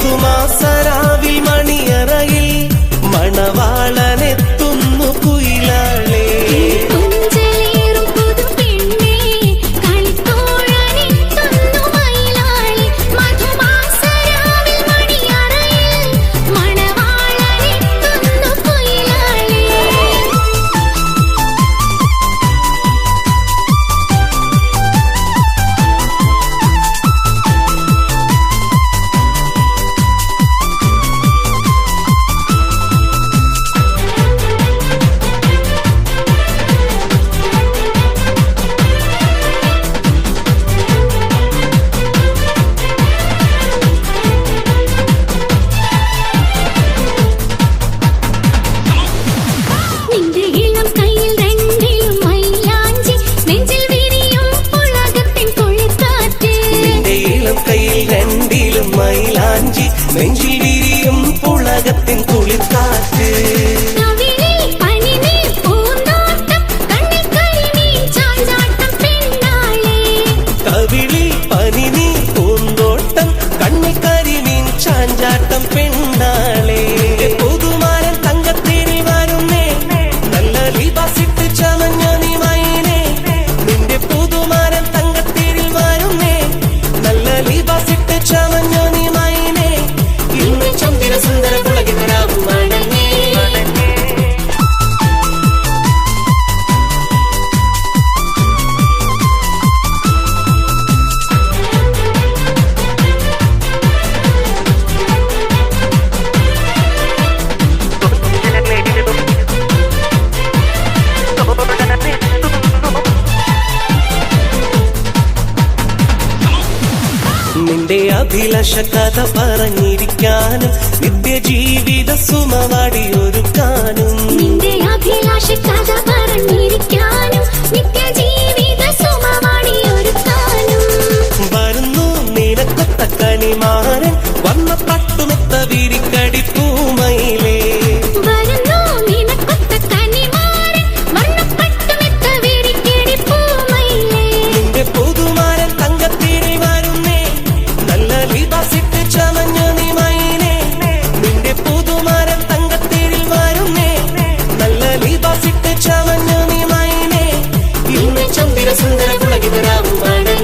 പുതുമാസരാവിൽ മണിയറയിൽ മണവാളനെത്തുന്നു കുയിലാളേ. മൈലാഞ്ചി നെഞ്ചിൽ വിരിയും പുളകത്തിൻ കുളിർക്കാറ്റ്. കവിളിൽ പനിനീ പൂന്തോട്ടം കണ്ണിൽ കരിമീൻ ചാഞ്ചാട്ടം പെണ്ണാളെ. പുതുമാരൻ തങ്കത്തേരിൽ വരുന്നേ നല്ല ലിബാസിട്ട് ചമഞ്ഞ നീ മൈനേ. നിന്റെ പുതുമാരൻ തങ്കത്തേരിൽ വരുന്നേ നല്ല ലിബാസിട്ട് ചമഞ്ഞ നീ മൈനേ. ഇന്ന് ചന്ദ്ര സുന്ദര പുളകിതരാകുവാണേ. നിന്റെ അഭിലാഷ കഥ പറഞ്ഞിരിക്കാനും നിത്യജീവിത സുമവാടിയൊരുക്കാനും. നിന്റെ അഭിലാഷ കഥ പറഞ്ഞിരിക്കാനും നിത്യജീവിത സുമവാടിയൊരുക്കാനും. വരുന്നു നിനക്കൊത്ത കനിമാരൻ വന്ന പട്ടുമെത്ത വിരിക്കടി പൂമയിലേ. വരുന്നു നിനക്കൊത്ത കനിമാരൻ വന്ന പട്ടുമെത്ത വിരിക്കടി പൂമയിലേ. നിന്റെ പുതുമാരൻ തങ്കത്തേരിൽ വരുന്നേ നല്ല ലിബാസിട്ട് ചമഞ്ഞ നീ മൈനേ. നിന്റെ പുതുമാരൻ തങ്കത്തേരിൽ വരുന്നേ നല്ല ലിബാസിട്ട് ചമഞ്ഞ നീ മൈനേ. ഇന്ന് ചന്ദ്ര സുന്ദര പുളകിതരാകുവാണേ.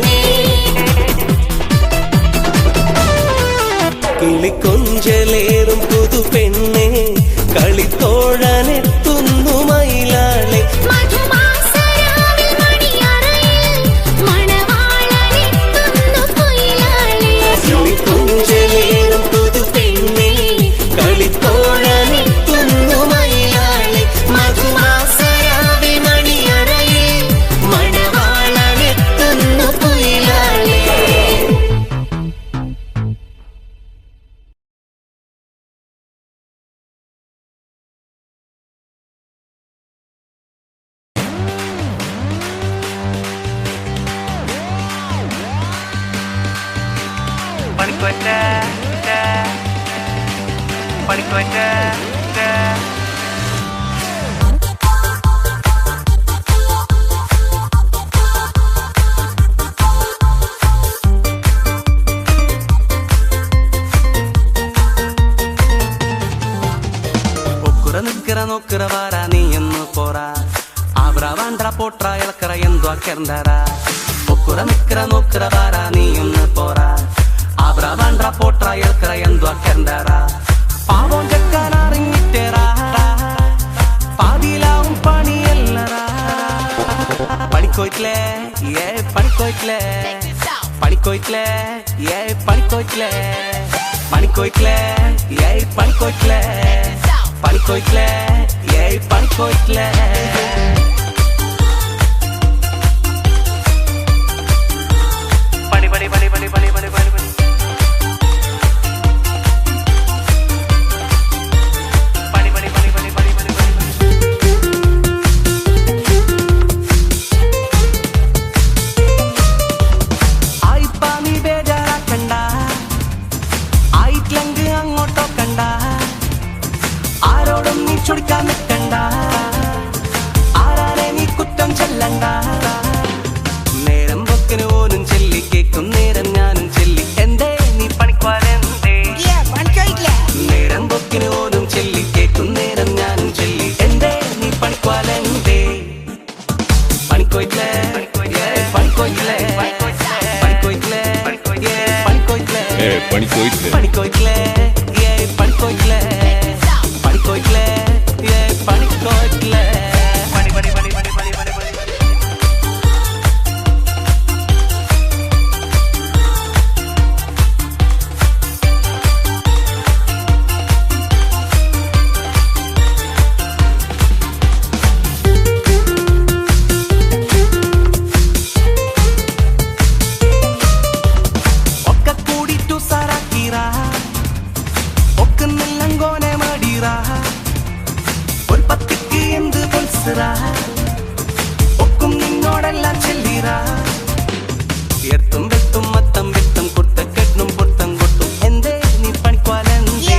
കിളിക്കൊഞ്ചലേറും പുതു പെണ്ണെ കളിത്തോഴനെത്തുന്നു മയിലാളെ. കിളിക്കൊഞ്ചലേറും പുതു പെണ്ണെ കളിത്തോഴനെത്തുന്നു മയിലാളെ. മധുമാസരാവിൽ മണിയറയിൽ മണവാളനെത്തുന്നു കുയിലാളെ. നോക്കിற വാരാ നീ എന്ന് പോറാ ആബ്ര വാണ്ട പോട്ര ഇളക്കറ എന്തു അക്കർന്താരാ. ഒക്കുറ നിക്കറ നോക്കിற വാരാ നീ എന്ന് പോറാ ആബ്ര വാണ്ട പോട്ര ഇളക്കറ എന്തു അക്കർന്താരാ. പാവം ചെക്കാനറിഞ്ഞിട്ടേറാ പാതിയിലാവും പണിയല്ലറാ. പണിക്കോയിട്ടില്ലേ പണിക്കോയിട്ടില്ലേ പണിക്കോയിട്ടില്ലേ പണിക്കോയിട്ടില്ലേ പണിക്കോയിട്ടില്ലേ പണിക്കോയിട്ടില്ലേ പണിക്കോയിട്ടില്ലേ പണിക്കോയിട്ടില്ലേ. പണി പണി പണി പണി പണി പണി പണി പണി പണി പണി പണി പണി പണി പണി പണി. ആയിപ്പാ നീ ബേജാറാക്കണ്ട ആയിട്ടില്ലെങ്കിൽ അങ്ങോട്ടോ കണ്ട ആരോടും നീ ചൊടിക്കാൻ നിൽക്കണ്ട ആരാനെ നീ കുറ്റം ചെല്ലണ്ട. നേരം പൊക്കിന് പോലും ചെല്ലി കേക്കും നേരം ഞാനും ചെല്ലി എന്തേ നീ പണിക്കുവാനെന്തേ പണിക്കോയില്ലേ പണിക്കോയില്ലേ പണിക്കോയില്ലേ പണിക്കോയില്ലേ പണിക്കോയില്ലേ പണിക്കോയില്ലേ പണിക്കോയില്ലേ പണിക്കോയില്ലേ പണിക്കോയില്ലേ പണി പണി പണി പണി പണി പണി പണി ഒക്കും നിന്നോടെല്ലാം ചെല്ലിറാ എത്തും വെത്തും മത്തം വിത്തും കുട്ടക്കെട്ടും പൊട്ടം കൊട്ടും എന്തേ നീ പണിക്കോലെന്തേ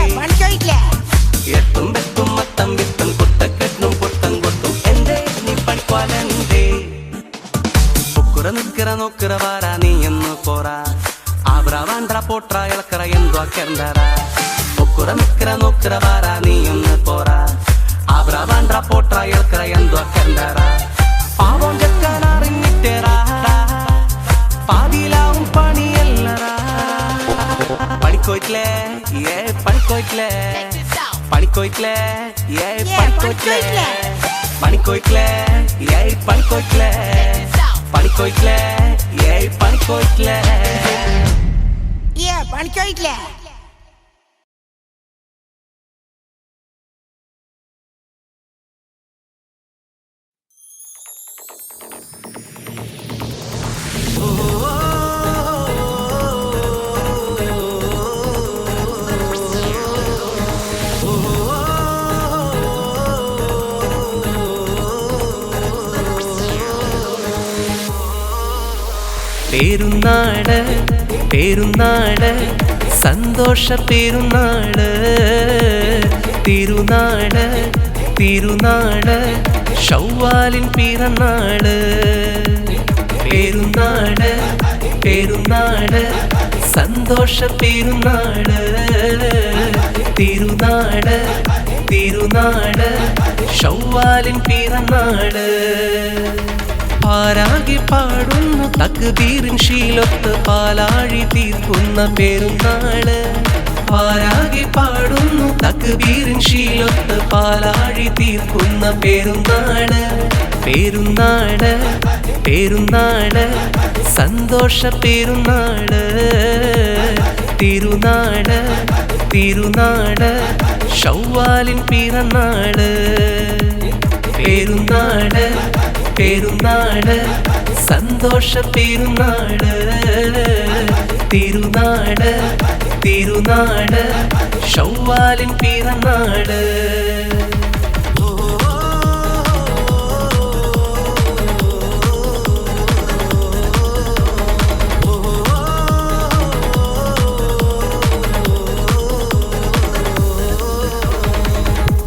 എത്തും വെത്തും മത്തം വിത്തും കുട്ടക്കെട്ടും പൊട്ടം കൊട്ടും എന്തേ നീ പണിക്കോലെന്തേ പൊക്കുറ നിക്കറ നോക്കറ വാരാ നീ എന്ന് പോറാ ആബ്രാ വാണ്ട്ര പോട്ര ഇളക്കറ എന്തോ കെറന്തറാ പൊക്കുറ നിക്കറ നോക്കറ വാരാ നീ എന്ന് പോറാ Abra vandra potra el creyendo a kendara Pavon jetkana ringittera Padila pani ellara Panikoitle panikoitle panikoitle panikoitle panikoitle panikoitle panikoitle panikoitle panikoitle Perunad Perunad സന്തോഷ പെരുന്നാട് തിരുനാട് തിരുനാട് ശൗവാലിൻ പിറന്നാട് പെരുന്നാട് പെരുന്നാട് സന്തോഷ പെരുന്നാട് തിരുനാട് തിരുനാട് ശൗവാലിൻ പിറന്നാട് പാരാകെ പാടുന്നു തക്ബീറിൻ ശീലൊത്ത് പാലാഴി തീർക്കുന്ന പെരുന്നാള് പാരാകെ പാടുന്നു തക്ബീറിൻ ശീലൊത്ത് പാലാഴി തീർക്കുന്ന പെരുന്നാള് പെരുന്നാട് പെരുന്നാട് സന്തോഷ പെരുന്നാട് തിരുനാട് തിരുനാട് ശൗവാലിൻ പിറന്നാട് പെരുന്നാട് പെരുന്നാട് സന്തോഷ പെരുന്നാട് തിരുനാട് തിരുനാട് ശൗവാലിൻ പിറന്നാട്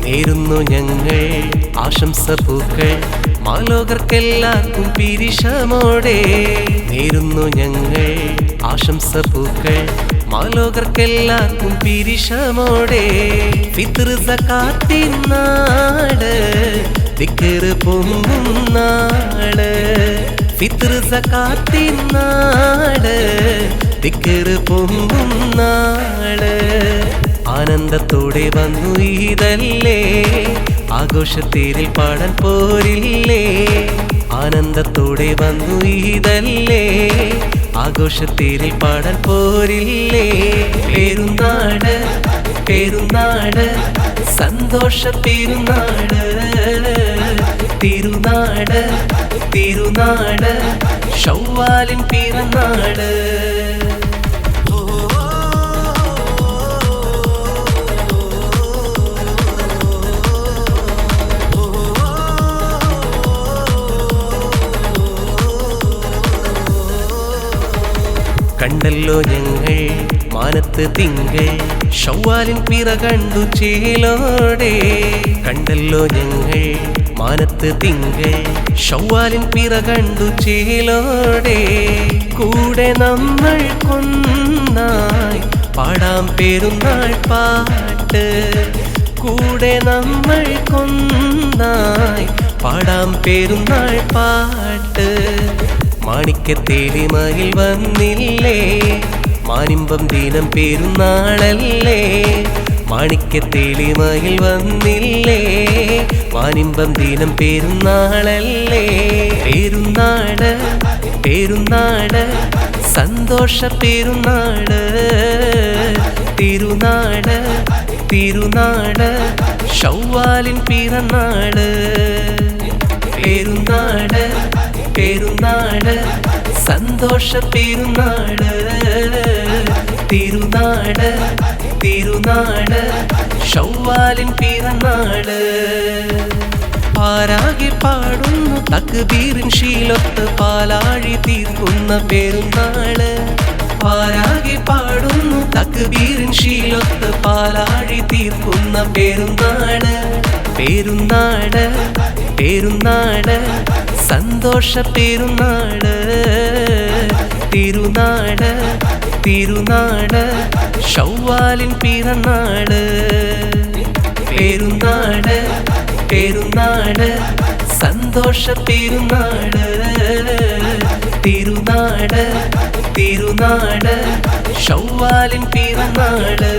നേരുന്നു ഞങ്ങൾ ആശംസ പൂക്കൾ മാലോകർക്കെല്ലാവർക്കും പിരിശമോടെ നേരുന്നു ഞങ്ങൾ ആശംസ പൂക്കൾ മാലോകർക്കെല്ലാവർക്കും പിരിശമോടെ ഫിത്ർ സകാത്തിൻ നാട് ദിക്ർ പൊങ്ങും നാട് ഫിത്ർ സകാത്തിൻ നാട് ദിക്ർ പൊങ്ങും നാട് ആനന്ദത്തോടെ വന്നു ഈദല്ലേ ആഘോഷത്തേരിൽ പാടാൻ പോരില്ലേ ആനന്ദത്തോടെ വന്നു ഈദല്ലേ ആഘോഷത്തേരിൽ പാടാൻ പോരില്ലേ പെരുന്നാട് പെരുന്നാട് സന്തോഷ പെരുന്നാട് തിരുനാട് തിരുനാട് ശൗവാലിൻ പിറന്നാട് കണ്ടല്ലോ ഞങ്ങൾ മാനത്ത് തിങ്കൾ ശൗവാലിൻ പിറ കണ്ടു ചേലോടെ കണ്ടല്ലോ ഞങ്ങൾ മാനത്ത് തിങ്കൾ ശൗവാലിൻ പിറ കണ്ടു ചേലോടെ കൂടെ നമ്മൾ കൊന്നായി പാടാം പെരുന്നാൾ പാട്ട് കൂടെ നമ്മൾ കൊന്നായി പാടാം പെരുന്നാൾ പാട്ട് മാണിക്യത്തേലിമയിൽ വന്നില്ലേ മാനിമ്പം ദിനം പെരുന്നാളല്ലേ മാണിക്യത്തേലിമയിൽ വന്നില്ലേ മാനിമ്പം ദിനം പെരുന്നാളല്ലേ പെരുന്നാട് പെരുന്നാട് സന്തോഷ പെരുന്നാട് തിരുനാട് തിരുനാട് ശൗവാലിൻ പിറന്നാട് പെരുന്നാട് പെരുന്നാട് സന്തോഷ പെരുന്നാട് തിരുനാട് തിരുനാട് ശൗവാലിൻ പിറന്നാട് പാരാകെ പാടുന്നു തക്ബീറിൻ ശീലൊത്ത് പാലാഴി തീർക്കുന്ന പെരുന്നാള് പാരാകെ പാടുന്നു തക്ബീറിൻ ശീലൊത്ത് പാലാഴി തീർക്കുന്ന പെരുന്നാള് പെരുന്നാട് പെരുന്നാട് സന്തോഷ പെരുന്നാട് തിരുനാട് തിരുനാട് ശൗവാലിൻ പിറന്നാട് പെരുന്നാട് പെരുന്നാട് സന്തോഷ പെരുന്നാട് തിരുനാട് തിരുനാട് ശൗവാലിൻ പിറന്നാട്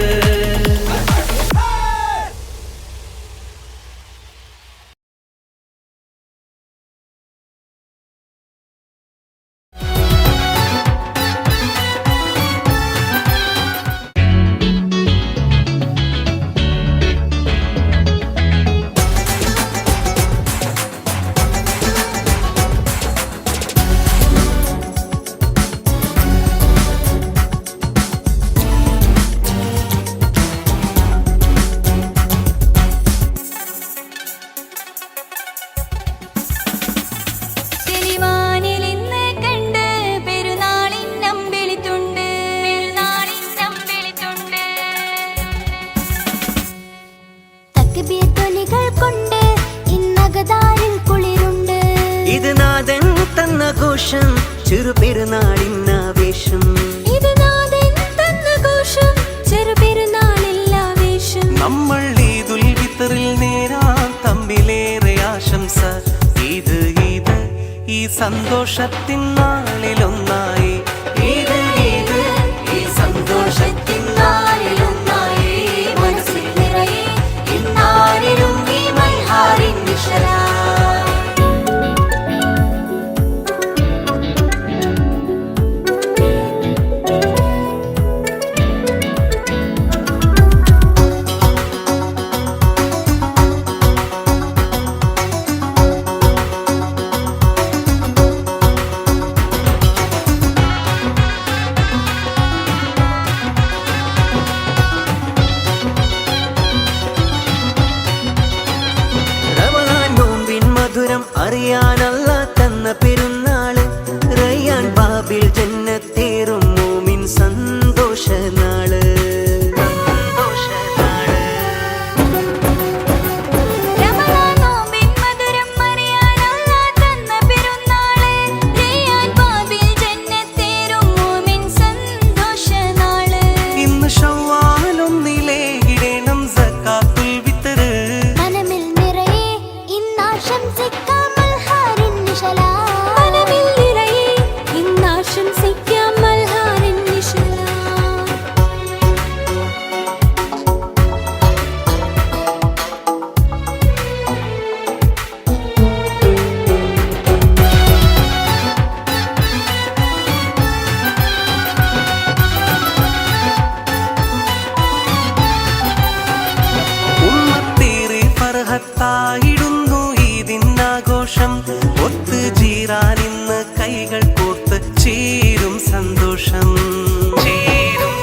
ചെറുപെരുന്നാളിന്നാവേശം നമ്മൾ ഈദുൽ ഫിത്റിൽ നേരാം തമ്മിലേറെ ആശംസ ഈദ് ഈദ് ഈ സന്തോഷത്തിൻ നാളിലൊന്നായി ഈദ് ഈദ് ഈ സന്തോഷത്തിൻ നാളിലൊന്നായി മനസ്സിൽ നിറയെ ഇന്നാരിലും ഈ മൽഹാറിൻ നിശലാ അറിയാനല്ല തന്ന പെരുന്നാള് റയ്യാൻ ബാബിൽ ജന്നത്തേറും മോമിൻ സന്തോഷ നാള് ഇന്ന് ശൗവാലൊന്നിലേ ഇടണം സക്കാത്തുൽ ഫിത്ർ മനമിൽ നിറയെ ഇന്നാശംസിക്കാം ായിടുന്നു ഈദിനാഘോഷം ഒത്ത് ജീറാനിന്ന് കൈകൾ കോർത്ത് ചേരും സന്തോഷം ചേരും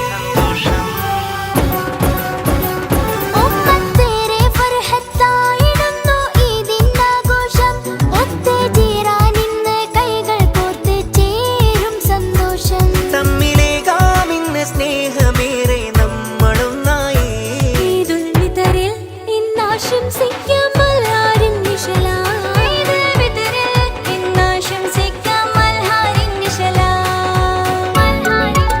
സന്തോഷം തമ്മിലേകാമിന്ന് സ്നേഹമേറെ നമ്മളൊന്നായി ആശംസിക്കാം മൽഹാരിൻ നിശലാ ഈദുൽ ഫിത്റിൽ ഇന്നാശംസിക്കാം മൽഹാരിൻ നിശലാ മൽഹാരിൻ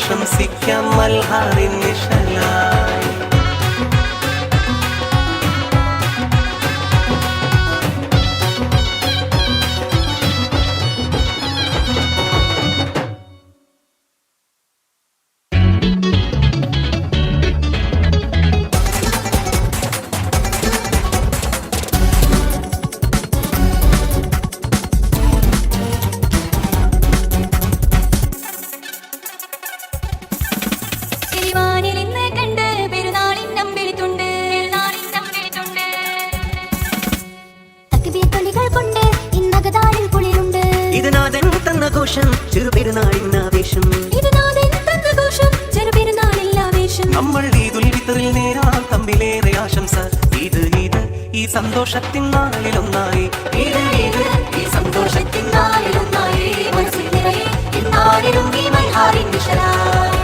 ആശംസിക്കാം മൽഹാറിൻ നിഴലായി. നമ്മൾ ഈദുൽ ഫിത്റിൽ നേരാം തമ്മിലേറെ ആശംസ. ഈദ് ഈദ് ഈ സന്തോഷത്തിൻ നാളിലൊന്നായി. ഈദ് ഈദ് ഈ സന്തോഷത്തിൻ നാളിലൊന്നായി. മനസ്സിൽ നിറയെ എന്നാളിലും ഈ മൽഹാറിൻ നിഴലായി.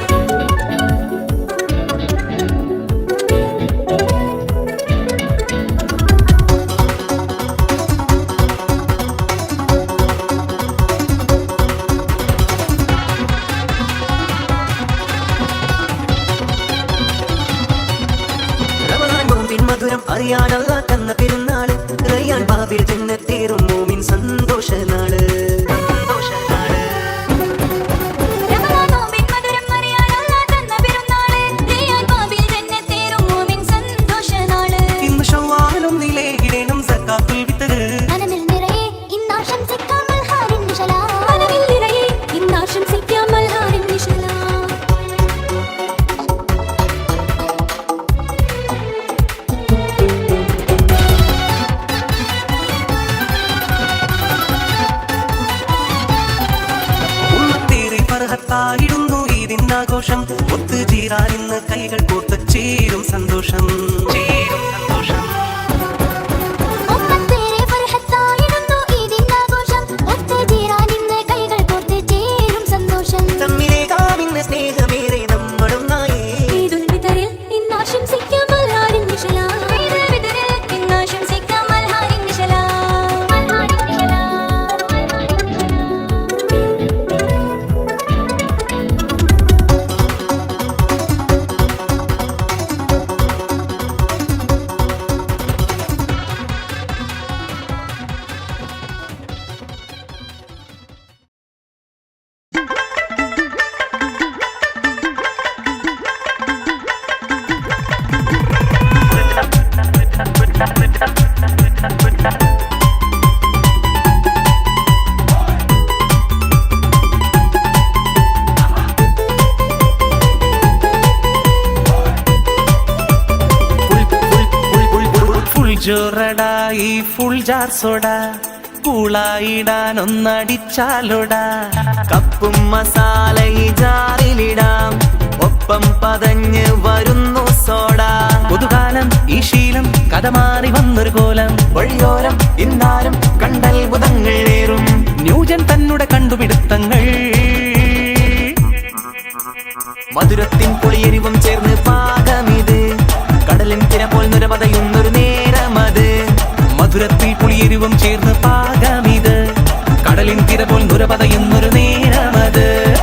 മധുരം അറിയാനല്ല തന്ന പെരുന്നാള്. റയ്യാൻ ബാബിൽ ജന്നത്തേറും മോമിൻ സന്തോഷ നാള്. ഇന്ന് ശവ്വാലും നിലയിടണം സക്കാത്തുൽ ഫിത്ർ. മനമിൽ നിറയെ ഇന്നാശംസിക്കാം മൽഹാറിൻ നിഴലായി. മനമിൽ നിറയെ ഇന്നാശംസിക്കാം മൽഹാറിൻ നിഴലായി. ായിടുന്നു ഈദിനാഘോഷം. ഒത്തുചേരാനിന്ന് കൈകൾ കോർത്ത് ചേരും സന്തോഷം. ചേരും സന്തോഷം. ഒപ്പത്തേറെ ഫർഹത്തായിടുന്നു ഈദിനാഘോഷം. ഒത്തുചേരാനിന്ന് കൈകൾ കോർത്ത് ചേരും സന്തോഷം. തമ്മിലേകാമിന്ന് സ്നേഹമേറെ നമ്മളൊന്നായി. ഈദുൽ ഫിത്റിൽ ഇന്നാശംസിക്കാം മൽഹാറിൻ നിഴലായി. ഈദുൽ ഫിത്റിൽ ഇന്നാശംസിക്കാം മൽഹാറിൻ നിഴലായി. മൽഹാറിൻ നിഴലായി. ജോറടാ ഈ ഫുൾ ജാർ സോഡ കൂളായിടാൻ ഒന്നടിച്ചാലോടാ. കപ്പും മസാല ഈ ജാറിലിടാം. ഒപ്പം പതഞ്ഞ് വരുന്നു സോഡ. പുതുകാലം ഈ ശീലം കഥ മാറി വന്നൊരു കോലം. വഴിയോരം ഇന്നാരും കണ്ടത്ഭുതങ്ങളേറും. ന്യൂജൻ തന്നുടെ കണ്ടുപിടുത്തങ്ങൾ. മധുരത്തിൻ പുളിയെരിവും ചേർന്ന് പാകമിത്. കടലിൻ തിര പോൽ നുരപതയുന്നൊരു നേരമത്. മധുരത്തിൽ പുളിയെരിവും ചേർന്ന് പാകമിത്. കടലിൻ തിര പോൽ നുരപതയുന്നൊരു നേരമത്.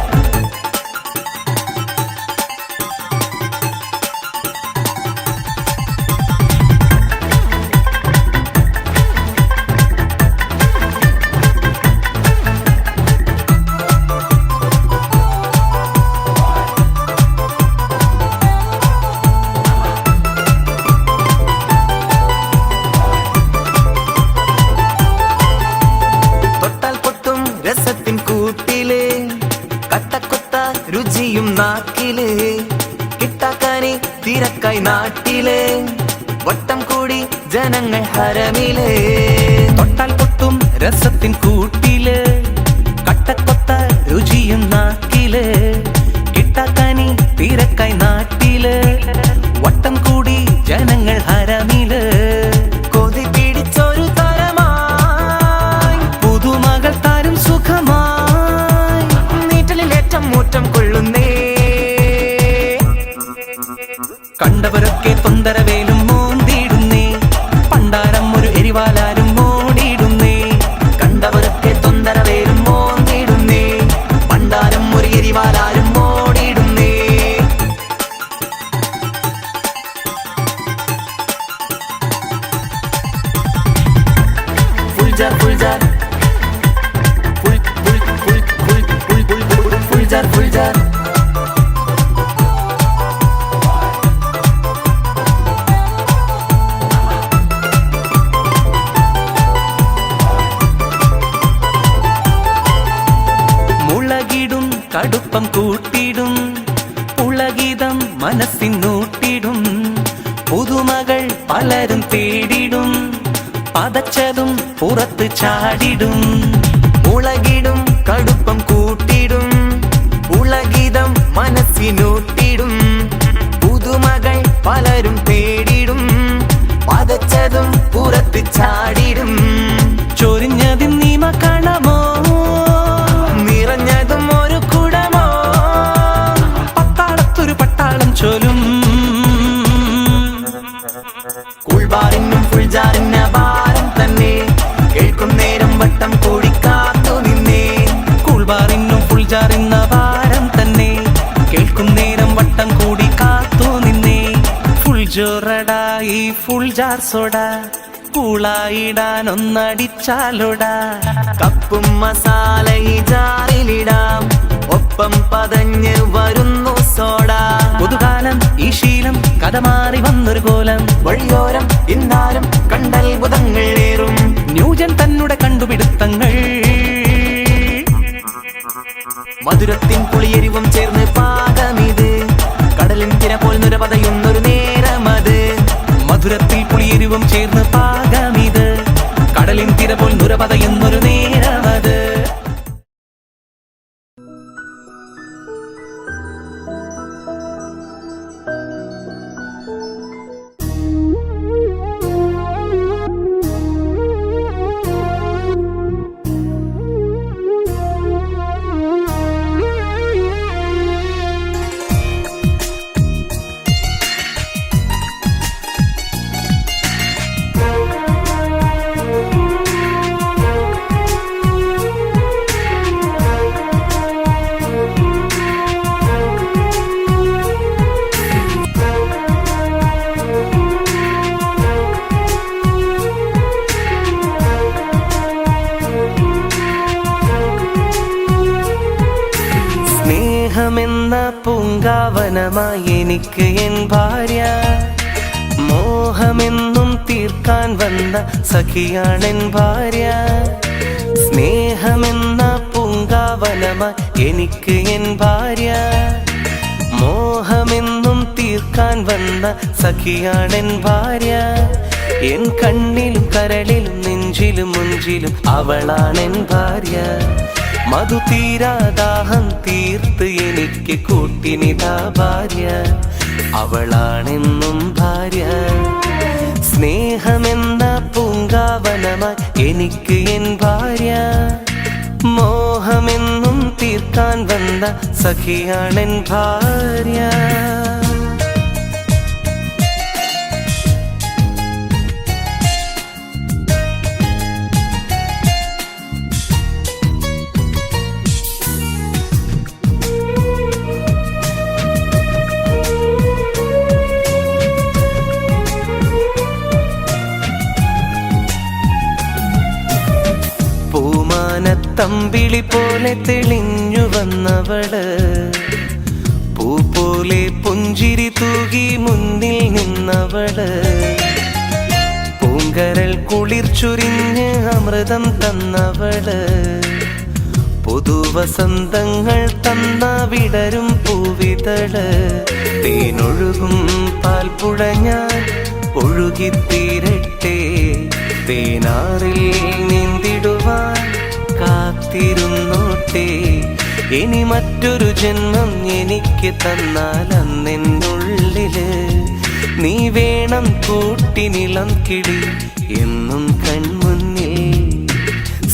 രുചിയും നാക്കില്. കിട്ടാക്കാനി തിരക്കായി നാട്ടില്. വട്ടം കൂടി ജനങ്ങൾ ഹരമില്. തൊട്ടാൽ പൊട്ടും രസത്തിൻ കൂട്ടില്. കട്ടക്കൊത്ത രുചിയും നാക്കില്. കിട്ടാക്കാനി തിരക്കായി നാട്ടില്. വട്ടം കൂടി ജനങ്ങൾ ഹരമില്. കൊതി പിടിച്ചൊരു തരമായി പുതുമകൾ താരും സുഖമായി. നീറ്റലിലേറ്റം മൂറ്റം കൊള്ളുന്നേ. കണ്ടവരൊക്കെ തൊന്തരവേലും മോന്തിടുന്നേ. പണ്ടാരം ഒരു എരിവാലാരും ഓടിയിടുന്നേ. Fuljar Fuljar full full full full full full full Fuljar Fuljar മുളകിടും കടുപ്പം കൂട്ടിടും പുളകിതം മനസ്സിനൂട്ടിടും പുതുമകൾ പലരും തേടിടും പതച്ചതും പുറത്ത് ചാടിടും മുളകിടും കടുപ്പം കൂട്ടിടും ഉളകിതം മനസ്സിനൂട്ടിടും പുതുമകൾ പലരും തേടിടും പതച്ചതും പുറത്ത് ചാടിടും ചൊരിഞ്ഞതിൻ നീമ കാണമോ നിറഞ്ഞതും ഒരു കുടമോ പത്താളത്തൊരു പട്ടാളം ചൊലും കൂൾബാറിനും ഫുൾജാറിന് ഭാരം തന്നെ കേൾക്കും നേരം വട്ടം കൂടി കാത്തു നിന്നേ കൂൾബാറിനും ഫുൾജാറിന്ന ഭാരം തന്നെ കേൾക്കും നേരം വട്ടം കൂടി കാത്തു നിന്നേ ഫുൾ ജോറടായി ഫുൾ ജാർ സോഡ കൂളായിടാൻ ഒന്നടിച്ചാലോടാ കപ്പും മസാല ഈ ജാറിലിടാം ഒപ്പം പതഞ്ഞ് വരുന്നു സോഡ പുതുകാലം ഈ ശീലം കഥ മാറി വന്നൊരു കോലം വഴിയോരം ഇന്നാലും കണ്ടത്ഭുതങ്ങൾ ഏറും ന്യൂജൻ തന്നെ കണ്ടുപിടുത്തങ്ങൾ മധുരത്തിൻ പുളിയെരിവും ചേർന്ന് പാകമിത് കടലിൻ തിര പോൽ നുരപതയുന്നൊരു നേരമത് മധുരത്തിൽ പുളിയെരിവും ചേർന്ന് പാകമിത് കടലിൻ തിര പോൽ നുരപതയുന്നൊരു നേരമത് സ്നേഹമെന്ന പൂങ്കാവനമായി എനിക്ക് എൻ ഭാര്യ മോഹമെന്നും തീർക്കാൻ വന്ന സഖിയാണെൻ ഭാര്യ സ്നേഹമെന്ന പൂങ്കാവനമായി എനിക്ക് എൻ ഭാര്യ മോഹമെന്നും തീർക്കാൻ വന്ന സഖിയാണെൻ ഭാര്യ എൻ കണ്ണിലും കരളിലും നെഞ്ചിലും മുഞ്ചിലും അവളാണെൻ ഭാര്യ മധു തീരാദാഹം തീർത്ത് എനിക്ക് കൂട്ടിനിതാ ഭാര്യ അവളാണെന്നും ഭാര്യ സ്നേഹമെന്ന പൂങ്കാവനമായി എനിക്ക് എൻ ഭാര്യ മോഹമെന്നും തീർക്കാൻ വന്ന സഖിയാണെൻ ഭാര്യ പൂമാനത്തമ്പിളി പോലെ തെളിഞ്ഞു വന്നവള് പൂ പോലെ പുഞ്ചിരി തൂകി മുന്നിൽ നിന്നവള് പൂങ്കരൾ കുളിർ ചുരിഞ്ഞ് അമൃതം തന്നവള് പുതുവസന്തങ്ങൾ തന്ന വിടരും പൂവിതള് തേനൊഴുകും പാൽപ്പുഴ ഞാൻ ഒഴുകിത്തീരട്ടെ തേനാറിൽ നീന്തിടുവാൻ കാത്തിരുന്നോട്ടെ ഇനി മറ്റൊരു ജന്മം എനിക്ക് തന്നാൽ അന്നെന്നുള്ളില് നീ വേണം കൂട്ടിനിളം കിളി എന്നും കൺമുന്നിൽ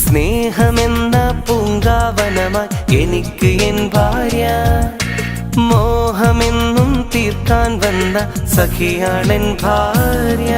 സ്നേഹമെന്ന പൂങ്കാവനമായി എനിക്ക് എൻ ഭാര്യ മോഹമെന്നും തീർക്കാൻ വന്ന സഖിയാണെൻ ഭാര്യ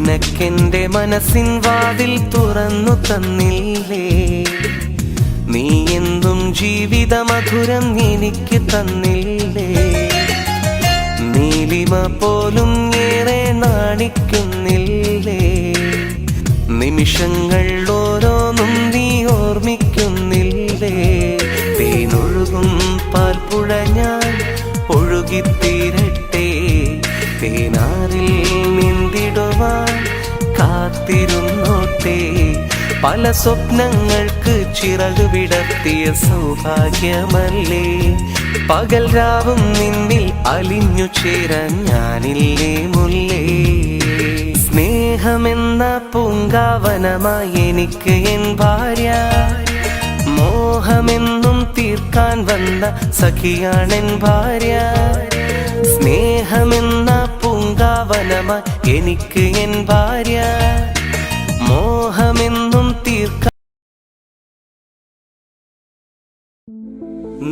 നിനക്കെന്റെ മനസ്സിൻ വാതിൽ തുറന്നു തന്നില്ലേ, നീ എന്തും ജീവിത മധുരം എനിക്ക് തന്നില്ലേ, നീലിമ പോലും ഏറെ നാണിക്കുന്നില്ലേ, നിമിഷങ്ങൾ ഓരോന്നും നീ ഓർമ്മിക്കുന്നില്ലേ, തേനൊഴുകും പാൽപ്പുഴ ഞാൻ ഒഴുകിത്തീരട്ടെ, തേനാറിൽ നീന്തിടുവാൻ കാത്തിരുന്നോട്ടെ, പല സ്വപ്നങ്ങൾക്ക് ചിറക് വിടർത്തിയ സൗഭാഗ്യമല്ലേ, പകൽ രാവും നിന്നിൽ അലിഞ്ഞു ചേരാൻ ഞാനില്ലേ മുല്ലേ, സ്നേഹമെന്ന പൂങ്കാവനമായി എനിക്ക് എൻ ഭാര്യ, മോഹമെന്നും തീർക്കാൻ വന്ന സഖിയാണെൻ ഭാര്യ, സ്നേഹമെന്ന പൂങ്കാവനമായി എനിക്ക് എൻ ഭാര്യ, മോഹമെന്നും തീർക്കാൻ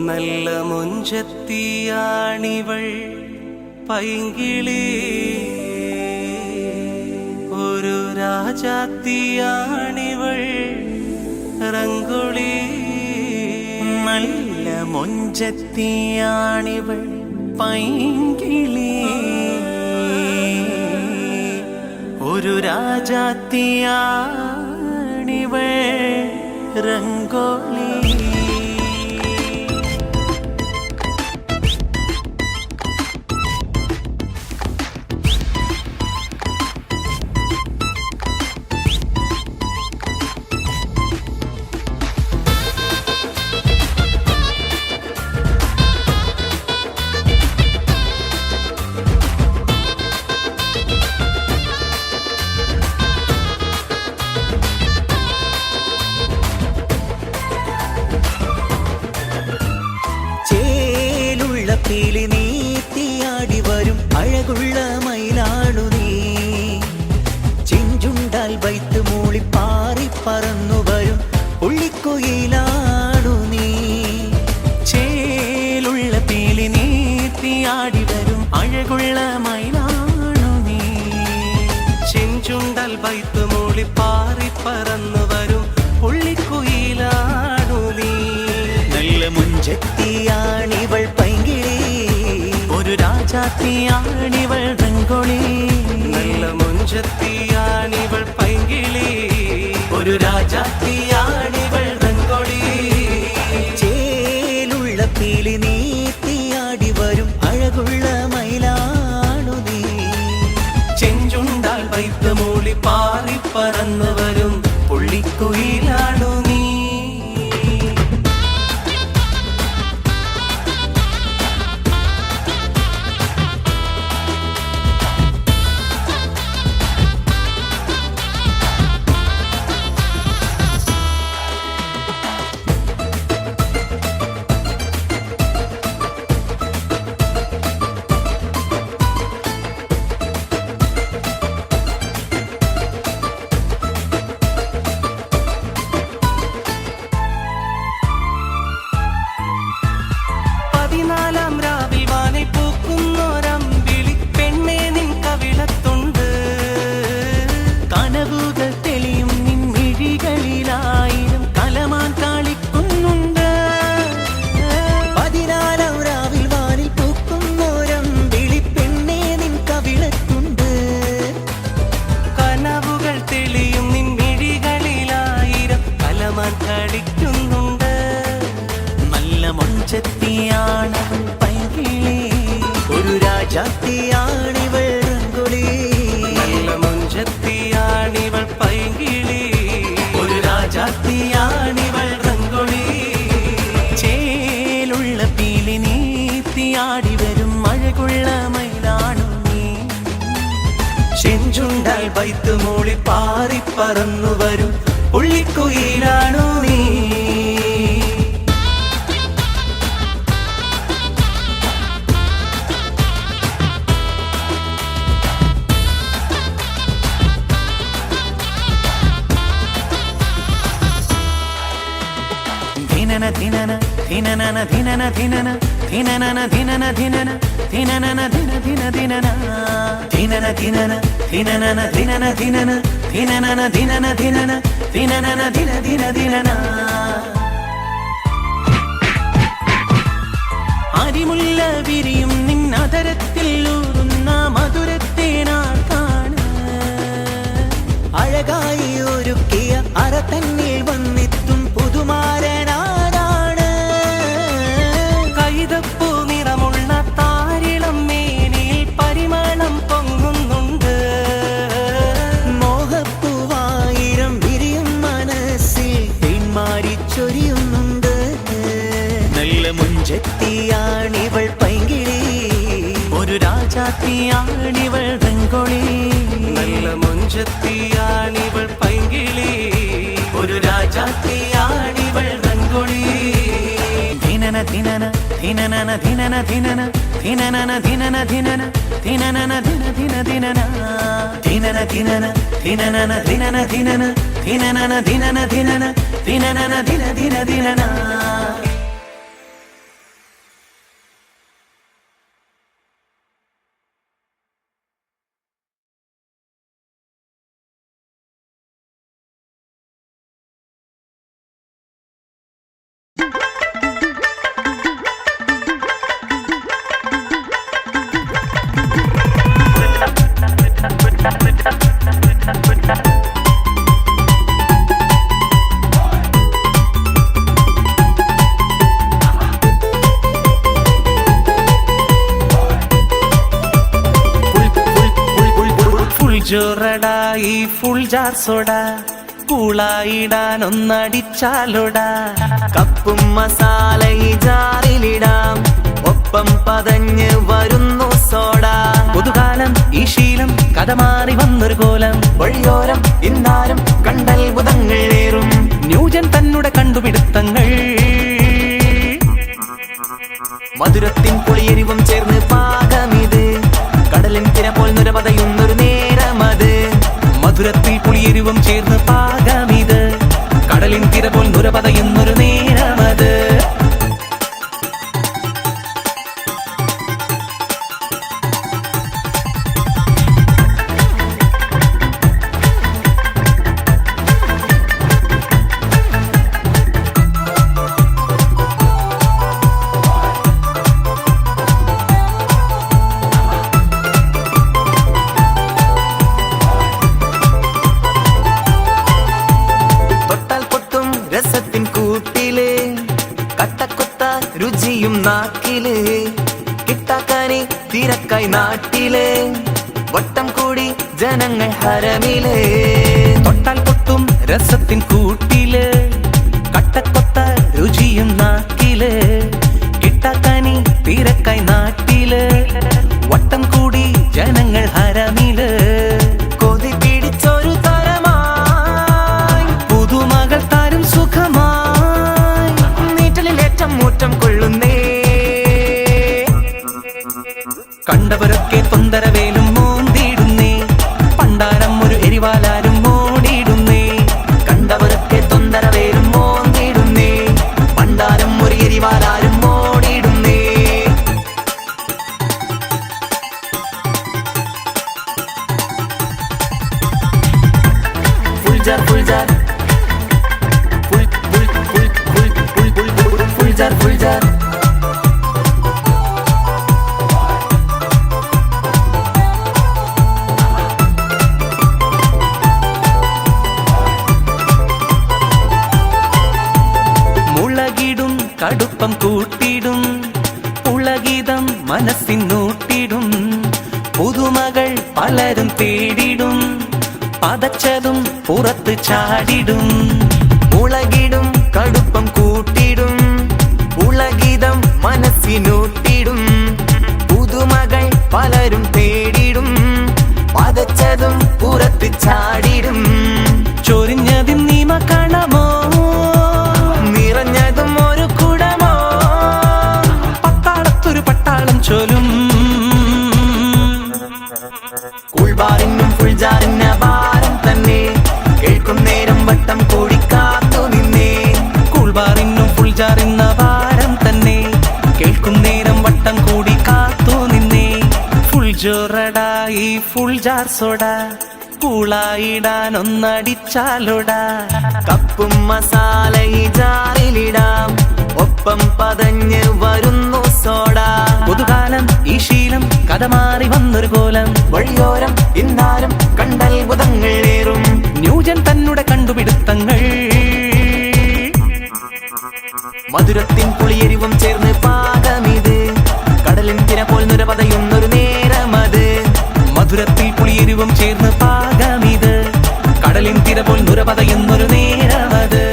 നല്ല മൊഞ്ചത്തിയാണിവൾ പൈങ്കിളി, ഒരു രാജാത്തിയാണിവൾ റംഗുളി, നല്ല മൊഞ്ചത്തിയാണിവൾ പൈങ്കിളി, ഒരു രാജാത്തിയാണിവൾ റംഗോളി. പീലി നീത്തിയാടി വരും അഴകുള്ള മയിലാണു നീ, ചെഞ്ചുണ്ടാൽ വൈത്ത് മൂളി പാറി പറന്നു വരും ഉള്ളിക്കുയിലാണു നീ, ചേലുള്ള പീലി നീത്തിയാടി വരും അഴകുള്ള മയിലാണു നീ, ചെഞ്ചുണ്ടൽ വൈത്ത് മൂളി പാറി പറന്നു വരും പുള്ളിക്കുയിലാണു നീ, നല്ല മുഞ്ചത്തിയാണിവൾ പൈങ്കിളി, ഒരു രാജാത്തിയാണിവൾ റംഗോളി, നല്ല മുഞ്ചത്തിയാണിവൾ പൈങ്കിളി, ഒരു രാജാത്തിയാണിവൾ റംഗോളി, ചേലുള്ള പീലി നീത്തിയാടി വരും അഴകുള്ള മയിലാണു നീ, ചെഞ്ചുണ്ടാൽ വൈത്ത് മൂളി പാറി പറന്നു വരും പുള്ളിക്കുയിലാണു നീ. നല്ല മൊഞ്ചത്തിയാണവൾ പൈങ്കിളി, ഒരു രാജാത്തിയാണിവൾ റംഗോളി, നല്ല മുഞ്ചത്തിയാണിവൾ പൈങ്കിളി, ഒരു രാജാത്തിയാണിവൾ റംഗോളി, ചേലുള്ള പീലി നീത്തിയാടി വരും അഴകുള്ള മയിലാണു നീ, ചെഞ്ചുണ്ടാൽ വൈത്ത് മൂളി പാറി പറന്നു വരും പുള്ളിക്കുയിലാണു നീ. ധിനന ധിനന ധിനനന ധിനന ധിനന ധിനനന ധിനന ധിനന ധിനനന ധിന ധിന ധിനന ധിനന ധിനന ധിനനന ധിനന ധിനന ധിനനന ധിനന ധിനന ധിനനന ധിന ധിന ധിനന അരിമുല്ല വിരിയും നിന്നതരത്തിൽ ഊറുന്ന മധുരത്തേനാൾ കാണ് അഴകായി ഒരുക്കിയ അറ തന്നിൽ വന്നെത്തും പുതുമാരനാരാണ് കൈതപ്പൂ നിറമുള്ള താരിളം മേനിൽ പരിമളം പൊങ്ങുന്നുണ്ട് മോഹപ്പൂവായിരം വിരിയും മനസ്സിൽ പിന്മാറിച്ചൊരിയുന്നുണ്ട് നല്ല മുഞ്ചെത്തിയാണിവൾ പൈങ്കിളി ഒരു രാജാത്തിയാണിവൾ വെങ്കൊളി നല്ല മുഞ്ചത്തിയാണിവൾ പൈങ്കിളി ഒരു രാജാത്തിയാണിവൾ വെങ്കൊളി ധിനന ധിനന ധിനനന ധിനന ധിനന ധിനനന ധിനന ധിനന ധിനനന ധിന ധിന ധിനന ധിനന ധിനന ധിനനന ധിനന ധിനന ധിനനന ധിനന ധിനന ധിനനന ധിന ധിന ധിനന ജോറടാ ഈ ഫുൾ ജാർ സോഡ കൂളായിടാനൊന്നടിച്ചാലോടാ കപ്പും മസാല ഈ ജാറിലിടാം ഒപ്പം പതഞ്ഞ് വരുന്നു സോഡ പുതുകാലം ഈ ശീലം കഥ മാറി വന്നൊരു കോലം വഴിയോരം ഇന്നാരും കണ്ടത്ഭുതങ്ങൾ ഏറും ന്യൂജൻ തന്നുടെ കണ്ടുപിടുത്തങ്ങൾ മധുരത്തിൻ പുളിയെരിവും ചേർന്ന് പാകമിത് കടലിൻ തിര പോൽ നുരപതയുന്നൊരു നേരമത് മധുരത്തിൽ പുളിയെരിവും ചേർന്ന് പാകമിത് കടലിൻ തിര പോൽ നുരപതയുന്നൊരു നേരമത് രുചിയും നാക്കില് കിട്ടാക്കാനി തിരക്കായി നാട്ടില് വട്ടം കൂടി ജനങ്ങൾ ഹരമില് തൊട്ടാൽ പൊട്ടും രസത്തിൻ കൂട്ടില് കട്ടക്കൊത്ത രുചിയും നാക്കില് കിട്ടാക്കാനി തിരക്കായി നാട്ടില് വട്ടം കൂടി ജനങ്ങൾ ഹരമില് കൊതി പിടിച്ചൊരു തരമായി പുതുമകൾ താരും സുഖമായി നീറ്റലിലേറ്റം മൂറ്റം കൊള്ളുന്നേ കണ്ടവരൊക്കെ തൊന്തരവേലും മോന്തിടുന്നേ പണ്ടാരം ഒരു എരിവാലാരും മോടിയിടുന്നേ കണ്ടവരൊക്കെ തൊന്തരവേലും മോന്തിടുന്നേ പണ്ടാരം ഒരു എരിവാലാരും മോടിയിടുന്നേ Fuljar Fuljar full full full full full full Fuljar Fuljar മുളകിടും കടുപ്പം കൂട്ടിടും പുളകിതം മനസ്സിനൂട്ടിടും പുതുമകൾ പലരും തേടിടും പതച്ചതും പുറത്ത് ചാടിടും മുളകിടും കടുപ്പം കൂട്ടിടും പുളകിതം മനസ്സിനൂട്ടിടും പുതുമകൾ പലരും തേടിടും പതച്ചതും പുറത്ത് ചാടിടും ചൊരിഞ്ഞതും നീമ കാണമോ നിറഞ്ഞതും ഒരു കുടമോ പട്ടാളത്തൊരു പട്ടാളം ചൊലും കൂൾബാറിനും ഫുൾജാറിന് ഭാരം തന്നെ കേൾക്കും നേരം വട്ടം കൂടി കാത്തു നിന്നേ കൂൾബാറിനും ഫുൾജാറിന്ന ഭാരം തന്നെ കേൾക്കും നേരം ജോറടാ ഈ ഫുൾ ജാർ സോഡ കൂളായിടാൻ ഒന്നടിച്ചാലോടാ. കപ്പും മസാല ഈ ജാറിലിടാം, ഒപ്പം പതഞ്ഞ് വരുന്നു സോഡ. പുതുകാലം ഈ ശീലം കഥ മാറി വന്നൊരു കോലം. വഴിയോരം ഇന്നാലും കണ്ടത്ഭുതങ്ങളേറും ന്യൂജൻ തന്നെ കണ്ടുപിടുത്തങ്ങൾ. മധുരത്തിൻ പുളിയെരിവും ചേർന്ന് പാകമിത്, കടലിൻ തിര പോൽ നുരപതയുന്നൊരു നേരമത്. മധുരത്തിൽ പുളിയെരിവും ചേർന്ന് പാകമിത്, കടലിൻ തിര പോൽ നുരപതയുന്നൊരു നേരമത്.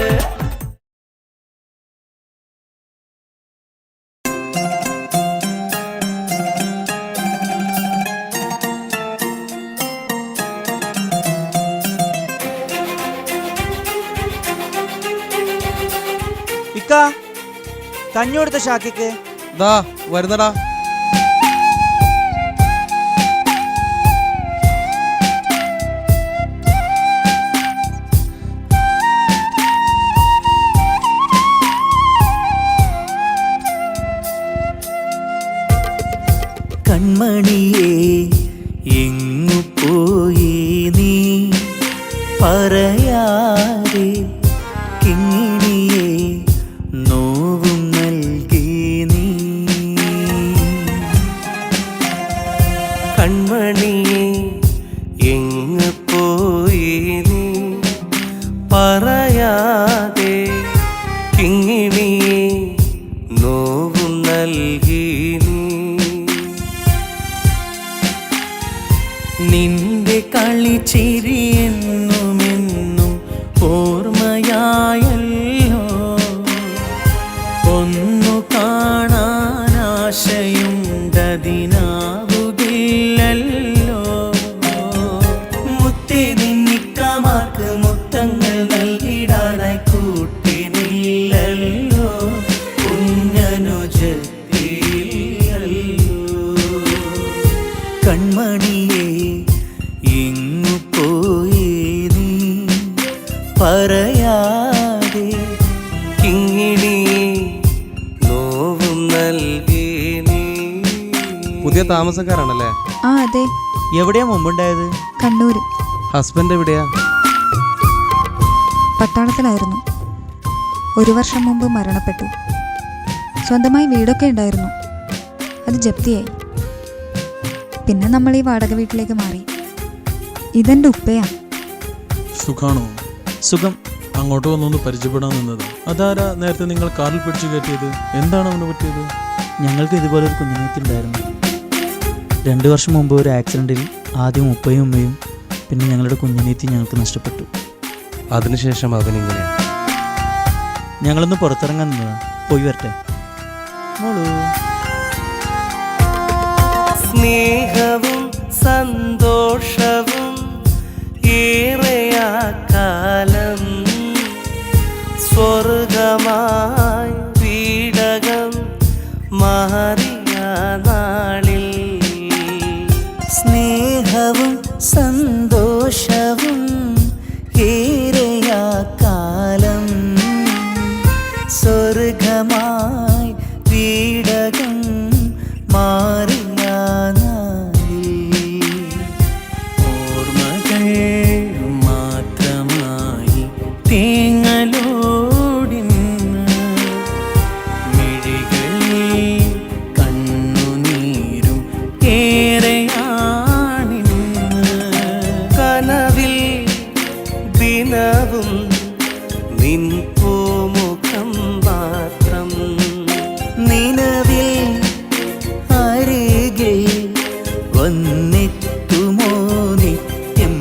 ഇക്ക കഞ്ഞി കൊടുത്ത ഷാക്കിക്ക്. ദാ വരുന്നടാ. കൺമണിയേ എങ്ങു പോയി നീ പറയാതെ, കിങ്ങിണിയേ നോവും നൽകി നീ. കൺമണിയെ എങ്ങ് പോയി നീ പറയാതെ, കിങ്ങിണിയെ നോവും നൽകി നീ. നിന്റെ കളിച്ചിരി എന്നുമെന്നും ഓർമ്മയായല്ലോ, ഒന്നു കാണാൻ ആശയുണ്ടതിനാവുകില്ലല്ലോ. മുത്തേ നിന്നിക്കമാർക്ക് മുത്തങ്ങൾ നൽകിടാനായി കൂട്ടിനില്ലല്ലോ, കുഞ്ഞനുജത്തില്ലല്ലോ. കൺമണിയേ എങ്ങു പോയി നീ പറയാതെ, കിങ്ങിണിയെ നോവും നൽകി നീ. പുതിയ താമസക്കാരാണല്ലേ? ആ അതെ, എവിടെയാ മുമ്പുണ്ടായത്? കണ്ണൂര്. ഹസ്ബൻഡ് എവിടെയാ? പട്ടാളത്തിലായിരുന്നു. 1 വർഷം മുമ്പ് മരണപ്പെട്ടു. സ്വന്തമായി വീടൊക്കെ ഉണ്ടായിരുന്നു, അത് ജപ്തിയായി. പിന്നെ നമ്മൾ ഈ വാടക വീട്ടിലേക്ക് മാറി. ഇതെന്റെ ഉപ്പയാ. സുഖാണോ? സുഖം. അങ്ങോട്ട് വന്നൊന്ന് പരിചയപ്പെടാൻ നിന്നത്. അതാരാ നേരത്തെ നിങ്ങൾ കാറിൽ പിടിച്ചു കയറ്റിയത്? എന്താണ് അവന് പറ്റിയത്? ഞങ്ങൾക്ക് ഇതുപോലെ ഒരു കുഞ്ഞുനീത്തുണ്ടായിരുന്നു. 2 വർഷം മുമ്പ് ഒരു ആക്സിഡൻറ്റിൽ ആദ്യം ഉപ്പയും ഉമ്മയും പിന്നെ ഞങ്ങളുടെ കുഞ്ഞുനീത്തി ഞങ്ങൾക്ക് നഷ്ടപ്പെട്ടു. അതിനുശേഷം അവനിങ്ങനെ. ഞങ്ങളൊന്ന് പുറത്തിറങ്ങാൻ നിന്നതാ. പോയി വരട്ടെ മോളൂ. സ്നേഹവും സന്തോഷവും ഏറെയാ കാലം, സ്വർഗമായി വീടകം മാറിയ നാളിൽ. സ്നേഹവും സന്തോഷവും ഏറെയാ കാലം, സ്വർഗമായി വീടകം മാറിയ നാളിൽ. ഓർമ്മകൾ മാത്രമായി തേങ്ങലോടിന്ന് മിഴികളിൽ കണ്ണുനീരും ഏറെയാണിന്ന്. കനവിൽ ദിനവും നിൻ പൂമുഖം മാത്രം, നിലവിൽ അരികിൽ വന്നെത്തുമോ നിത്യം.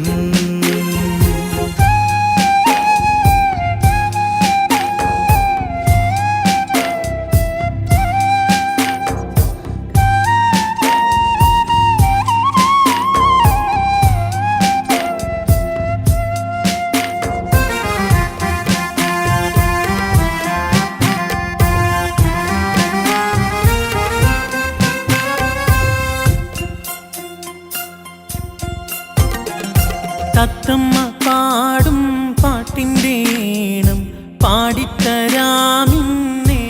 തത്തമ്മ പാടും പാട്ടിൻ്റെ ഈണം പാടിത്തരാമിന്നേ,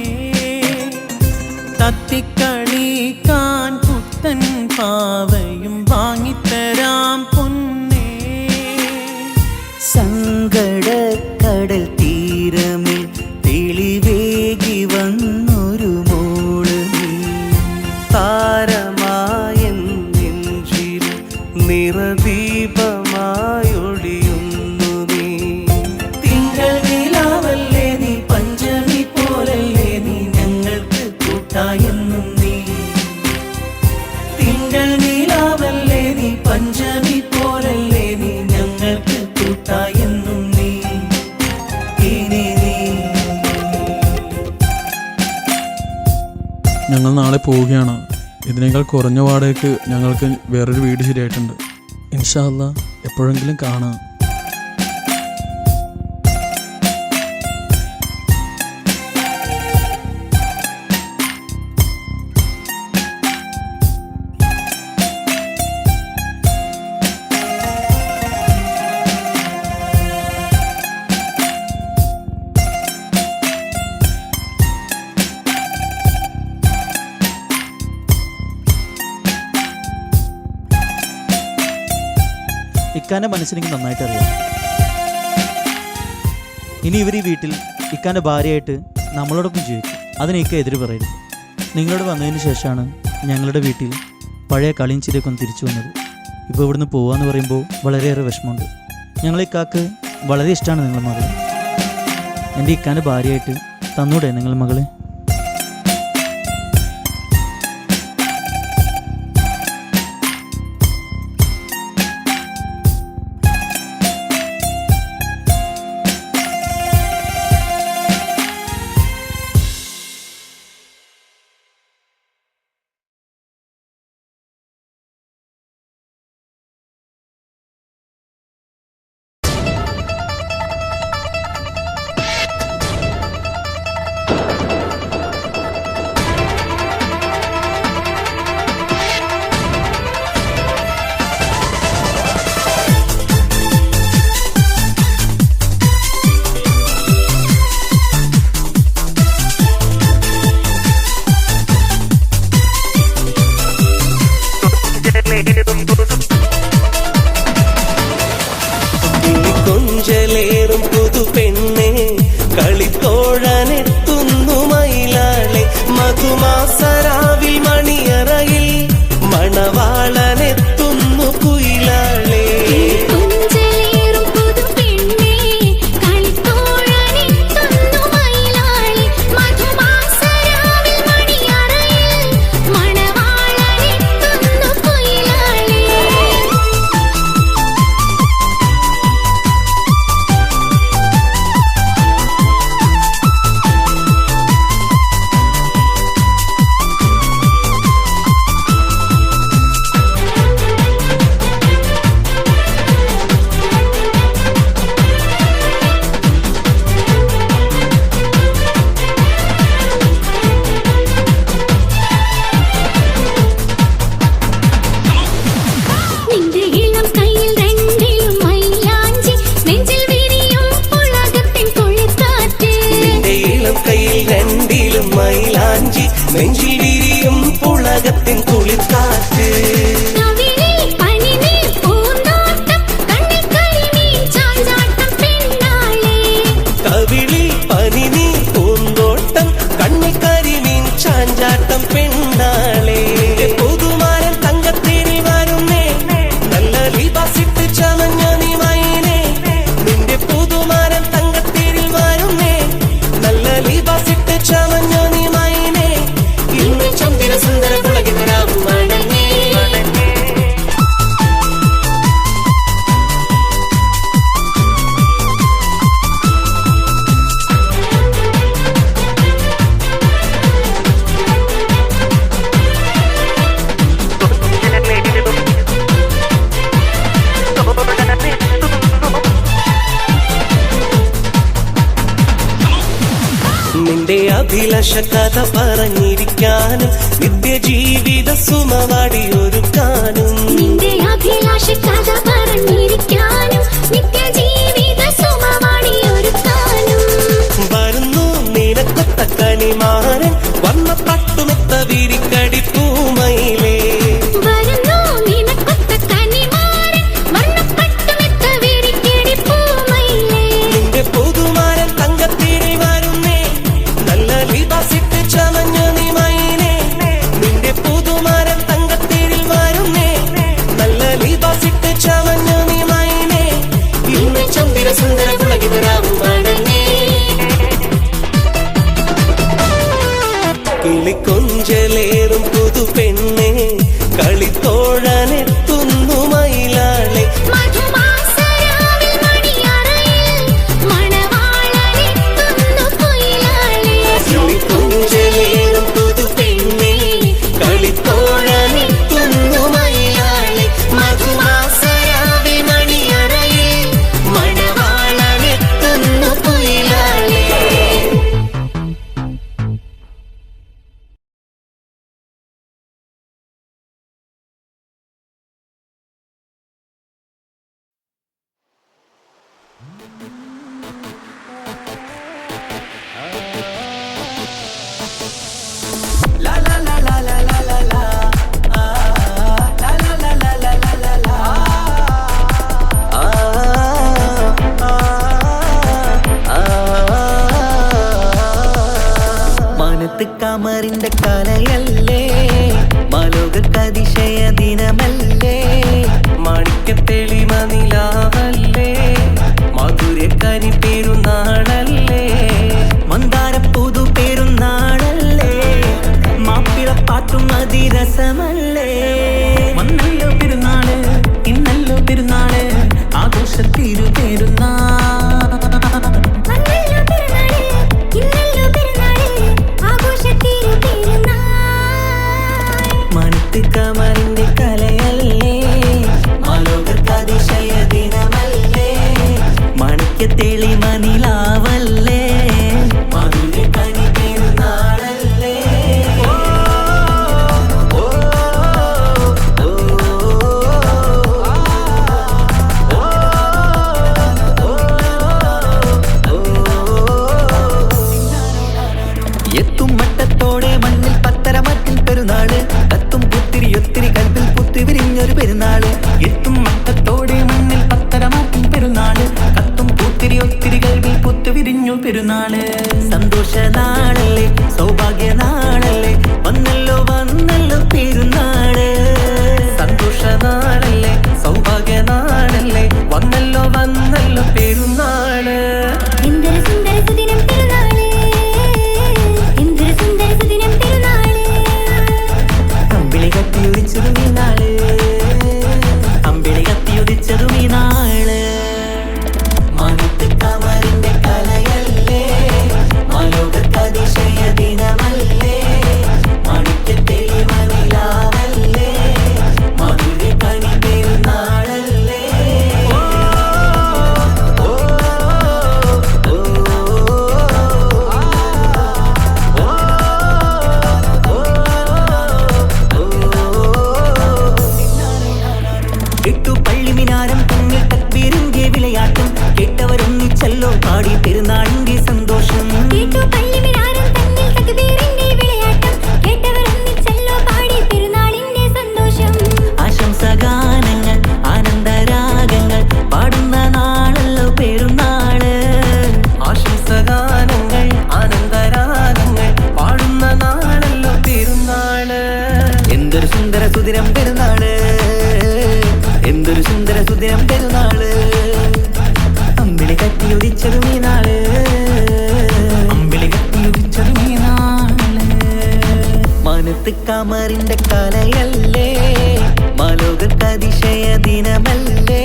തത്തിക്കളിക്കാൻ പുത്തൻ പാവയും നിറദീപമായൊഴിയുന്നു നീ. തിങ്കൾ നിലാവല്ലേ നീ, പഞ്ചമി പോലല്ലേ നീ, ഞങ്ങൾക്ക് കൂട്ടായെന്നും നീ. തിങ്കൾ നിലാവല്ലേ നീ, പഞ്ചമി പോലല്ലേ നീ, ഞങ്ങൾക്ക് കൂട്ടായെന്നും നീ. ഇനി നീ ഞങ്ങൾ നാളെ പോവുകയാണ്. ഇതിനേക്കാൾ കുറഞ്ഞ വാടകയ്ക്ക് ഞങ്ങൾക്ക് വേറൊരു വീട് ശരിയായിട്ടുണ്ട്. ഇൻഷാ അല്ലാ എപ്പോഴെങ്കിലും കാണാം. ഇക്കാൻ്റെ മനസ്സിനെനിക്ക് നന്നായിട്ട് അറിയാം. ഇനി ഇവർ ഈ വീട്ടിൽ ഇക്കാൻ്റെ ഭാര്യയായിട്ട് നമ്മളോടൊപ്പം ജീവിക്കും. അതിന് ഇക്ക എതിര് പറയരുത്. നിങ്ങളോട് വന്നതിന് ശേഷമാണ് ഞങ്ങളുടെ വീട്ടിൽ പഴയ കളിയും ചിരിയൊക്കെ ഒന്ന് തിരിച്ചു വന്നത്. ഇപ്പോൾ ഇവിടുന്ന് പോകാമെന്ന് പറയുമ്പോൾ വളരെയേറെ വിഷമമുണ്ട്. ഞങ്ങളെ ഇക്കാക്ക് വളരെ ഇഷ്ടമാണ് നിങ്ങളുടെ മകൾ. എൻ്റെ ഇക്കാൻ്റെ ഭാര്യയായിട്ട് തന്നൂടെ നിങ്ങൾ മകളെ? കൊഞ്ചലേറും പുതുപെണ്ണെ കളിത്തോഴനെത്തുന്നു മയിലാളെ. മധുമാസരാവിൽ മണിയറയിൽ മണവാളനെത്തുന്നു കുയിലാളെ. കൊഞ്ചലേറും പുതുപെണ്ണേ കളിത്തോഴനെത്തുന്നു മയിലാളെ. മധുമാസരാവിൽ മണിയറയിൽ മണവാളനെത്തുന്നു കുയിലാളെ. നിന്റെ ഇളം കയ്യിൽ രണ്ടിലും മൈലാഞ്ചി, നെഞ്ചിൽ വിരിയും പുളകത്തിൻ കുളിർക്കാറ്റ്. നിന്റെ ഇളം കയ്യിൽ രണ്ടിലും മൈലാഞ്ചി, നെഞ്ചിൽ വിരിയും പുളകത്തിൻ കുളിർക്കാറ്റ്. കവിളിൽ പനിനീർ പൂന്തോട്ടം, കണ്ണിൽ കരിമീൻ ചാഞ്ചാട്ടം പെണ്ണാളെ. കവിളിൽ പനിനീ പൂന്തോട്ടം, കണ്ണിൽ കരിമീൻ ചാഞ്ചാട്ടം പെണ്ണാളെ. പുതുമാരൻ തങ്കത്തേരിൽ വരുന്നേ, നല്ല ലിബാസിട്ട് ചമഞ്ഞ നീ മൈനേ. നിന്റെ പുതുമാരൻ തങ്കത്തേരിൽ വരുന്നേ, നല്ല ലിബാസിട്ട് ചമഞ്ഞ നീ മൈനേ. ഇന്ന് ചന്ദ്ര സുന്ദര പുളകിതരാകും മടങ്ങേ. നിന്റെ അഭിലാഷ കഥ പറഞ്ഞിരിക്കാനും നിത്യജീവിത സുമവാടിയൊരുക്കാനും. നിന്റെ അഭിലാഷ കഥ പറഞ്ഞിരിക്കാനും നിത്യജീവിത സുമവാടിയൊരുക്കാനും. വരുന്നു നിനക്കൊത്ത കനിമാരൻ, വന്ന പട്ടുമെത്ത വിരിക്കടി പൂമയിലേ. വരുന്നു നിനക്കൊത്ത കനിമാരൻ, വർണ്ണപ്പട്ടുമെത്ത വിരിക്കടി പൂമയിലേ. നിന്റെ പുതുമാരൻ തങ്കത്തേരിൽ വരുന്നേ, നല്ല ലിബാസിട്ട് ചമഞ്ഞ നീ മൈനേ. നിന്റെ പുതുമാരൻ തങ്കത്തേരിൽ വരുന്നേ, നല്ല ലിബാസിട്ട് കമറിന്റെ കലയല്ലേ മാലോകർക്ക് അതിശയ ദിനമല്ലേ മാണിക്യത്തെളിമ നിലാവല്ലേ മധുരക്കനി പെരുന്നാളല്ലേ മന്ദാര പുതു പെരുന്നാളല്ലേ മാപ്പിളപ്പാട്ടും അതിരസമല്ലേ വന്നല്ലോ പെരുന്നാള് ഇന്നല്ലോ പെരുന്നാള് ആഘോഷത്തിരു പെരുന്നാൾ വന്നല്ലോ പെരുന്നാള് ഇന്നല്ലോ പെരുന്നാള് ആഘോഷത്തിരു പെരുന്നാൾ മണിത്ത് കമറിന്റെ കലയല്ലേ മാലോകർക്ക് അതിശയ ദിനമല്ലേ മാണിക്യത്തെളിമ നിലാവല്ലേ മധുരക്കനി പെരുന്നാളല്ലേ എത്തും മട്ടത്തോടെ മണ്ണിൽ പത്തരമറ്റിൽ പെരുന്നാള് കത്തും പുത്തിരി ഒത്തിരി കൽപ്പിൽ പുത്തി വിരിഞ്ഞൊരു പെരുന്നാള് എത്തും മട്ടത്തോടെ മണ്ണിൽ പത്തരമാറ്റും പെരുന്നാള് കത്തും പൂത്തിരി ഒത്തിരി കൽവിൽ പുത്തു വിരിഞ്ഞു പെരുന്നാള് സന്തോഷ നാളല്ലേ സൗഭാഗ്യ നാളല്ലേ വന്നല്ലോ വന്നല്ലോ പെരുന്നാള് സന്തോഷ നാളല്ലേ സൗഭാഗ്യ നാളല്ലേ വന്നല്ലോ വന്നല്ലോ പെരുന്നാള് എന്തൊരു സുന്ദര സുദിനം പെരുന്നാള് എന്തൊരു സുന്ദര സുദിനം പെരുന്നാള് അമ്പിളി കത്തിയുദിച്ചതും ഈ നാള് അമ്പിളി കത്തിയുദിച്ചതും ഈ നാള് മണിത്ത് കമറിന്റെ കലയല്ലേ മാലോകർക്ക് അതിശയ ദിനമല്ലേ മാണിക്യത്തെളിമ നിലാവല്ലേ മധുരക്കനി പെരുന്നാളല്ലേ എട്ടു പള്ളിമിനാരം തമ്മിൽ തക്ബീറിന്റെ വിളയാട്ടം കേട്ടവരൊന്നിച്ചല്ലോ പാടി പെരുന്നാളിന്റെ സന്തോഷം കേട്ടു പള്ളിമിനാരം തന്നിൽ തക്ബീറിന്റെ വിളയാട്ടം കേട്ടവരൊന്നിച്ചല്ലോ പാടി പെരുന്നാളിന്റെ സന്തോഷം ആശംസഗാനങ്ങൾ ആനന്ദരാഗങ്ങൾ പാടുന്ന നാളല്ലോ പെരുന്നാള് ആശംസഗാനങ്ങൾ ആനന്ദരാഗങ്ങൾ പാടുന്ന നാളല്ലോ പെരുന്നാള് എന്തൊരു സുന്ദര സുദിനം പെരുന്നാള് എന്തൊരു സുന്ദര സുദിനം പെരുന്നാള് അമ്പിളി കത്തിയുദിച്ചതും ഈ നാള് അമ്പിളി കത്തിയുദിച്ചതും ഈ നാള് മനത്ത് കമറിന്റെ കലയല്ലേ മാലോകർക്ക് അതിശയ ദിനമല്ലേ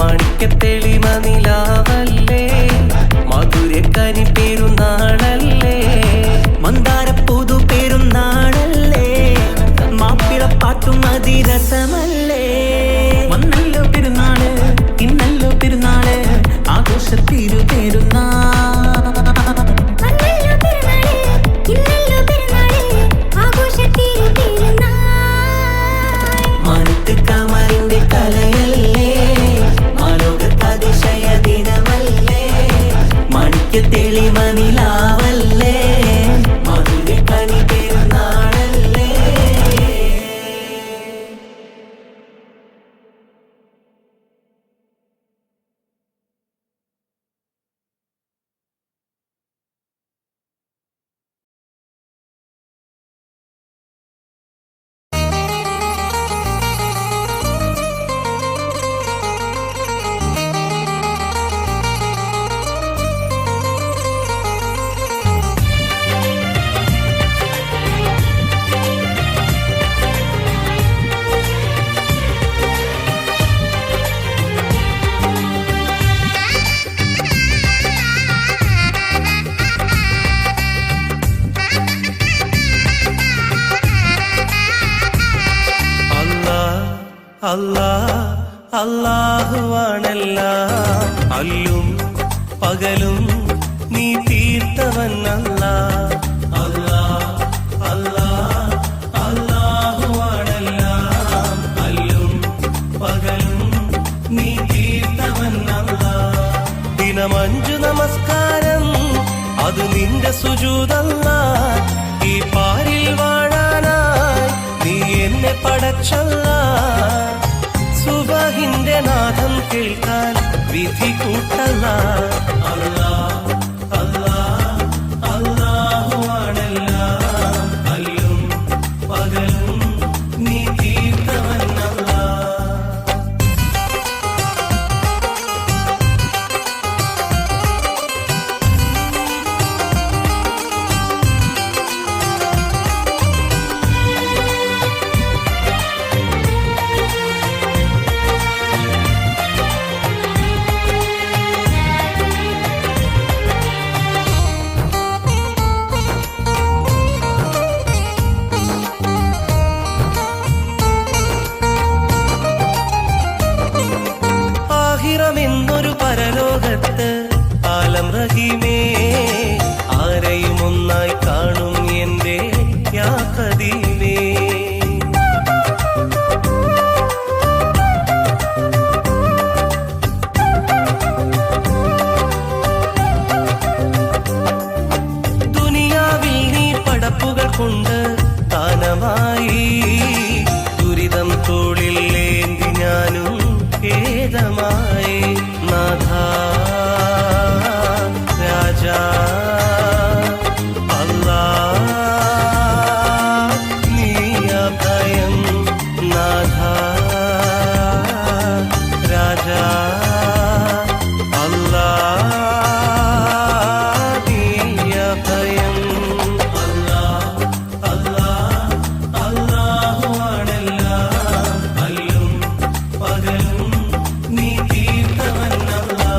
മാണിക്യത്തെളിമ നിലാവല്ലേ മധുരക്കനി പെരുന്നാളല്ലേ മന്ദാര പുതു പെരുന്നാളല്ലേ മാപ്പിളപ്പാട്ടും അതിരസമല്ലേ വന്നല്ലോ പെരുന്നാള് ഇന്നല്ലോ പെരുന്നാള് ആഘോഷത്തിരു പെരുന്നാൾ വന്നല്ലോ പെരുന്നാള് ഇന്നല്ലോ പെരുന്നാള് ആഘോഷത്തിരു പെരുന്നാൾ മനത്ത് കമറിന്റെ കലയല്ലേ മാലോകർക്ക് അതിശയ ദിനമല്ലേ മാണിക്യത്തെളിമ നിലാവല്ലേ മധുരക്കനി പെരുന്നാളല്ലേ അല്ലാഹുവാണെല്ലാം അല്ലും പകലും നീ തീർത്തവൻ അല്ലാഹുവാണെല്ലാം അല്ലും പകലും നീ തീർത്തവൻ ദിനം 5 നമസ്കാരം അത് നിന്റെ സുജൂദല്ല ഈ പാരിൽ വാഴാനായി നീ എന്നെ പടച്ചല്ല സുബഹിന്റെ നാദം കേൾക്കാൻ വിധി കൂട്ടല്ല അല്ലാഹുവാണെല്ലാം ഖേദമായി നാഥ രാജാ അല്ലാ നീ അഭയം നാഥ രാജാ അല്ലാ നീ അഭയം അല്ലാ അല്ലാ അല്ലാഹുവാണെല്ലാം അല്ലും പകലും നീ തീർത്തവനല്ലാ.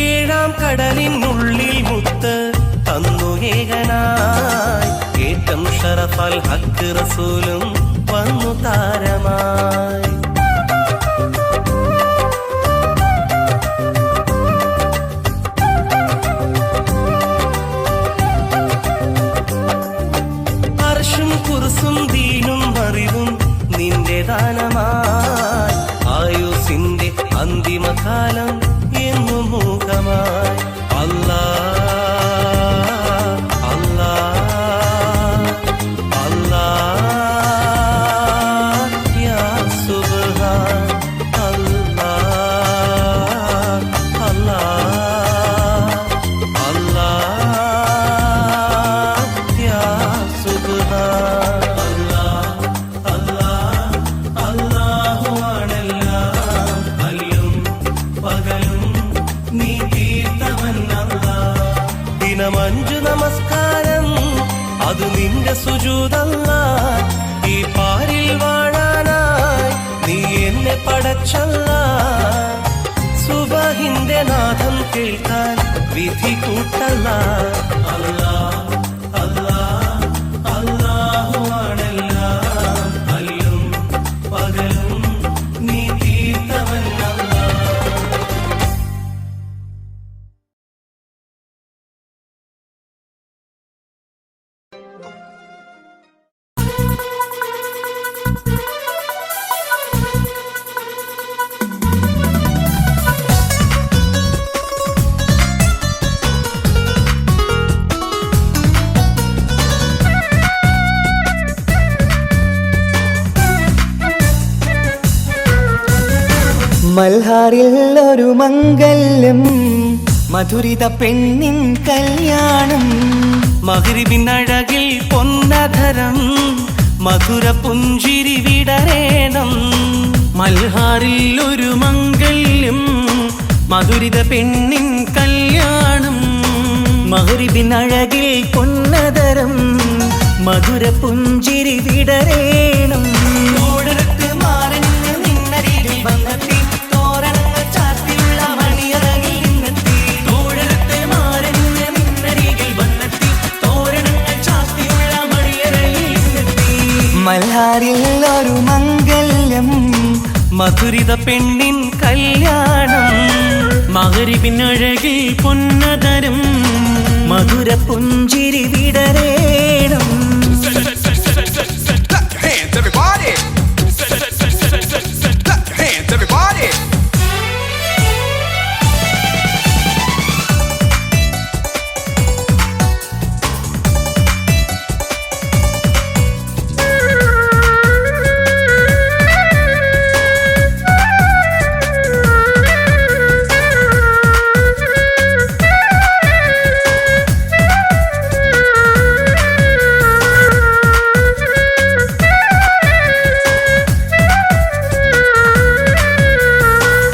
ഏഴാം കടലിനുള്ളിൽ മുത്ത് തന്നു ഏകനായി ഏറ്റം ഷറഫൽ ഹക്ക് റസൂലും വന്നു താരമായി. അർശും കുർസും ദീനും അറിവും നിന്റെ ദാനമായി ആയുസിന്റെ അന്തിമകാലം എന്നു മൂകമായി അല്ലാ അല്ലാ അല്ലാ യാ സുബ്ഹാൻ അല്ലാ അല്ലാ അല്ലാ യാ സുബ്ഹാൻ അല്ലാ അല്ലാ അല്ലാഹുവാണെല്ലാം അല്ലും പകലും നീ തീർത്തവനല്ലാ. ദിനം 5 നമസ്കാരം അത് നിന്റെ സുജൂദല്ല. ഈ പാരിൽ വാഴാനായി നീ എന്നെ പടച്ചല്ല. സുബഹിന്റെ നാദം കേൾക്കാൻ വിധി കൂട്ടല്ല. അല്ലാ അല്ലാ അല്ലാഹുവാണെല്ലാം അല്ലും പകലും നീ തീർത്തവനല്ലാ. മൽഹാറിൽ ഒരു മംഗല്യം മധുരിത പെണ്ണിൻ കല്യാണം. മഗ്രിബിനഴകിൽ പൊന്നധരം മധുര പുഞ്ചിരി വിടരേണം. മൽഹാറിൽ ഒരു മംഗല്യം മധുരിത പെണ്ണിൻ കല്യാണം. മഗ്രിബിനഴകിൽ പൊന്നതരം മധുര പുഞ്ചിരി വിടരേണം. തോടരത്ത് മാറഞ്ഞ് നിന്നരികിൽ വന്നെത്തി തോരണങ്ങൾ ചാർത്തിയുള്ള മണിയറകിൽ നിന്നെത്തി. തോടരത്ത് മാറഞ്ഞ് നിന്നരികിൽ വന്നെത്തി തോരണങ്ങൾ ചാർത്തിയുള്ള മണിയറകിൽ നിന്നെത്തി. മൽഹാറിൽ ഒരു മംഗല്യം മധുരിത പെണ്ണിൻ കല്യാണം. മഗ്രിബിനഴകിൽ പൊന്നതരം മധുര പുഞ്ചിരി വിടരേണം. Hands everybody! Hands everybody!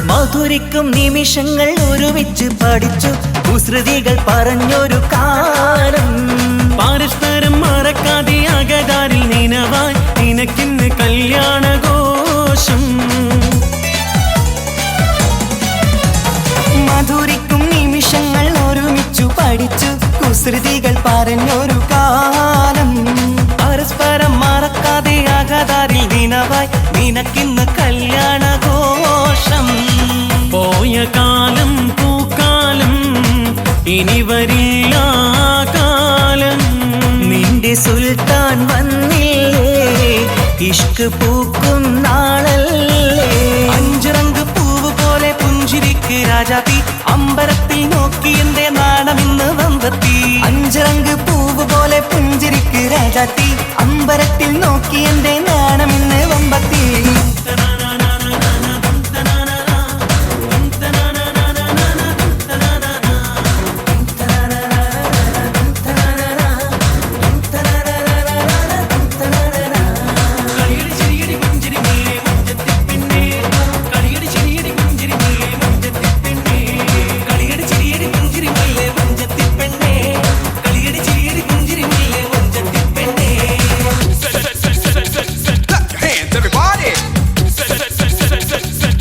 മധുരിക്കും നിമിഷങ്ങൾ ഒരുമിച്ച് പഠിച്ചു കുസൃതികൾ പറഞ്ഞൊരു കാലം. പരസ്പരം മറക്കാതെ അകതാരിൽ നിനവായി നിനക്കിന്ന് കല്യാണഘോഷം. മധുരിക്കും നിമിഷങ്ങൾ ഒരുമിച്ചു പഠിച്ചു കുസൃതികൾ പറഞ്ഞൊരു കാലം. പരസ്പരം മറക്കാതെ അകതാരിൽ ദിനവായി നിനക്കിന്ന് കല്യാണഘോഷം. പോയ കാലം പൂക്കാലം ഇനി വരില്ല കാലം. നിന്റെ സുൽത്താൻ വന്നില്ലേ ഇഷ്ക് പൂക്കും നാളല്ലേ. രാജാത്തി അമ്പരത്തിൽ നോക്കി എന്റെ നാണമിന്ന് വന്നെത്തി. അഞ്ചരങ്ക് പൂവ് പോലെ പുഞ്ചിരിക്ക് രാജാത്തി അമ്പരത്തിൽ നോക്കി എന്റെ നാണമിന്ന് വമ്പത്തി. Hands, everybody!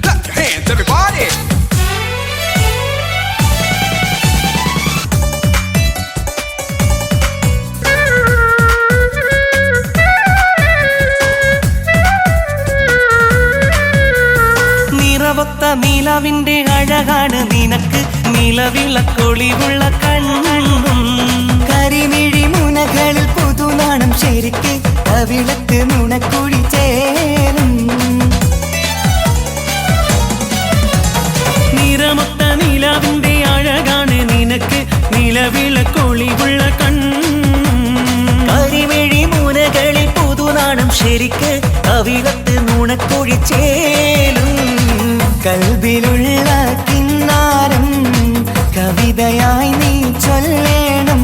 Clap your hands, everybody! നിറവൊത്ത നീലാവിന്റെ അഴകാണ് നിനക്ക് നിലവിളക്കൊളിവുള്ള കണ്ണും. കരിമിഴി മുനകളിൽ പുതുനാണം ശരിക്ക് കവിളത്ത് നുണക്കുഴി ചേരും. നിറമൊത്ത നീലാവിന്റെ അഴകാണ് നിനക്ക് നിലവിളക്കൊളിവുള്ള കണ്ണും. കരിമിഴി മുനകളിൽ പുതുനാണം ശരിക്ക് കവിളത്ത് നുണക്കുഴി ചേരും. കൽബിലുള്ള കിന്നാരം കവിതയായി നീ ചൊല്ലേണം.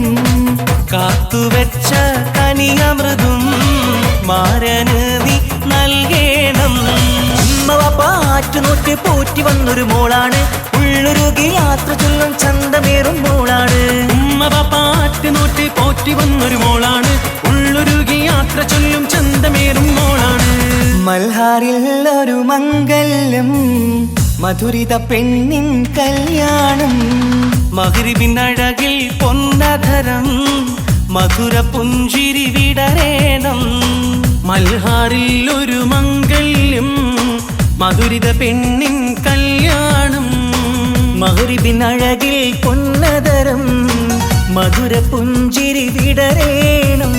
കാത്തുവെച്ച കനിയമൃതും മാരന് നീ നൽകേണം. പാറ്റുനോറ്റ് പോറ്റി വന്നൊരു മോളാണ് ഉള്ളൊരുകി യാത്ര ചൊല്ലും ചന്തമേറും മോളാണ്. പാറ്റുനോറ്റ് പോറ്റി വന്നൊരു മോളാണ് ഉള്ളൊരുകി യാത്ര ചൊല്ലും ചന്തമേറും മോളാണ്. മൽഹാറിൽ ഒരു മംഗല്യം മധുരിത പെണ്ണിൻ കല്യാണം. മഗ്രിബിനഴകിൽ പൊന്നധരം മധുര പുഞ്ചിരി വിടരേണം. മൽഹാറിൽ ഒരു മംഗല്യം മധുരിത പെണ്ണിൻ കല്യാണം. മഗ്രിബിനഴകിൽ പൊന്നതരം മധുര പുഞ്ചിരി വിടരേണം.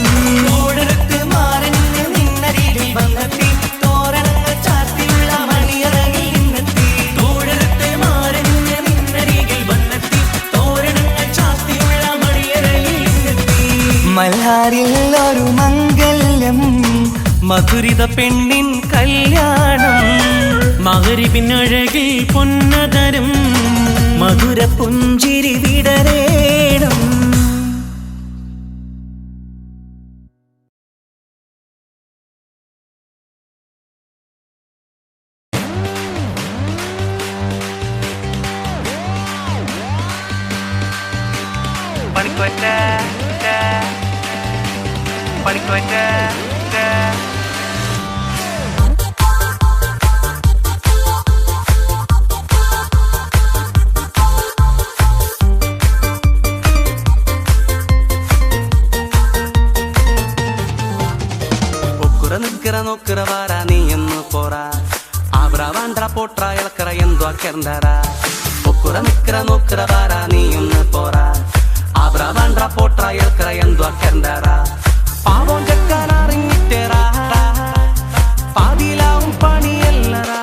ഓടരത്ത് മാറഞ്ഞ് നിന്നരികിൽ വന്നെത്തി തോരണങ്ങൾ ചാത്തിയുള്ള മണിയറയിൽ നിന്നെത്തി. തോടരത്ത് മാറഞ്ഞ് നിന്നരികിൽ വന്നെത്തി തോരണങ്ങൾ ചാത്തിയുള്ള മണിയറയിൽ നിന്നെത്തി. മൽഹാറിൽ ഒരു മംഗല്യം മധുരിത പെണ്ണിൻ കല്യാണം. മഗ്രിബിനഴകിൽ പൊന്നതരം മധുര പുഞ്ചിരി വിടരേണം. നോക്കിற வாரா நீ என்ன போறா அவரா வாண்டா போட்றா இழக்கிற எந்தோ அக்கறந்தாரா ஒக்குற நிக்கிற நோக்கிற வாரா நீ என்ன போறா அவரா வாண்டா போட்றா இழக்கிற எந்தோ அக்கறந்தாரா பாவம் ஜக்கனாரிங்கிட்டேரா பாதிலாவும் பணி எல்லரா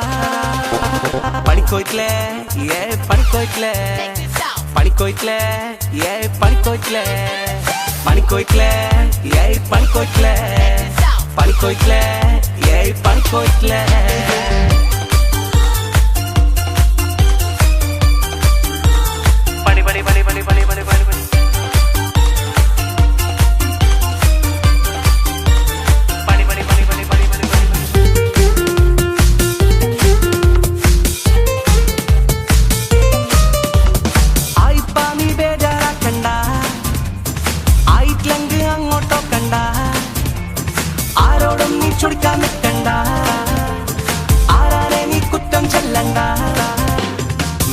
படிக்கோய்ட்லே ஏ படிக்கோய்ட்லே படிக்கோய்ட்லே ஏ படிக்கோய்ட்லே படிக்கோய்ட்லே ஏ படிக்கோய்ட்லே படிக்கோய்ட்லே ஏய் படிக்கோய்ட்லே படி படி படி படி படி படி படி படி படி படி படி படி படி படி படி ആയിപ്പാ നീ ബേജാറാക്കണ്ട ആയിട്ട്ലങ്ക് അങ്ങോട്ടോ കണ്ട ആരോടും നീ ചൊടിക്കാൻ നിൽക്കണ്ട ആരാരെ നീ കുറ്റം ചെല്ലണ്ട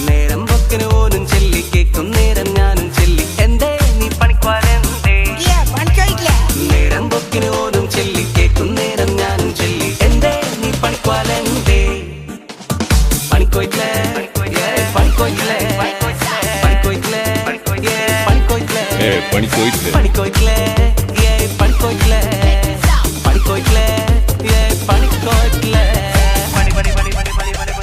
നേരം പൊക്കിന് ഓനും ചെല്ലി കേക്കും നേരം ഞാനും ചെല്ലി എന്തേ നീ പണിക്കുവാനെന്തേ നേരം പൊക്കിന് ഓനും ചെല്ലി കേക്കും നേരം ഞാനും ചെല്ലി എന്തേ നീ പണിക്കുവാനെന്തേ പണിക്കോയിട്ട്ലേ പണിക്കോയിട്ട്ലേ പണിക്കോയിട്ട്ലേ പണിക്കോയിട്ട്ലേ പണിക്കോയിട്ട്ലേ പണിക്കോയിട്ട്ലേ പഠിക്കോയിട്ട്ലേ പഠിക്കോയിട്ട്ലേ പടി പടി പടി പടി പടി പടി പടി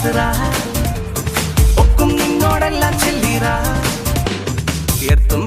നാസറാ ഒക്കും നിന്നോടെല്ലാം ചെല്ലിറാ ഉയർത്തും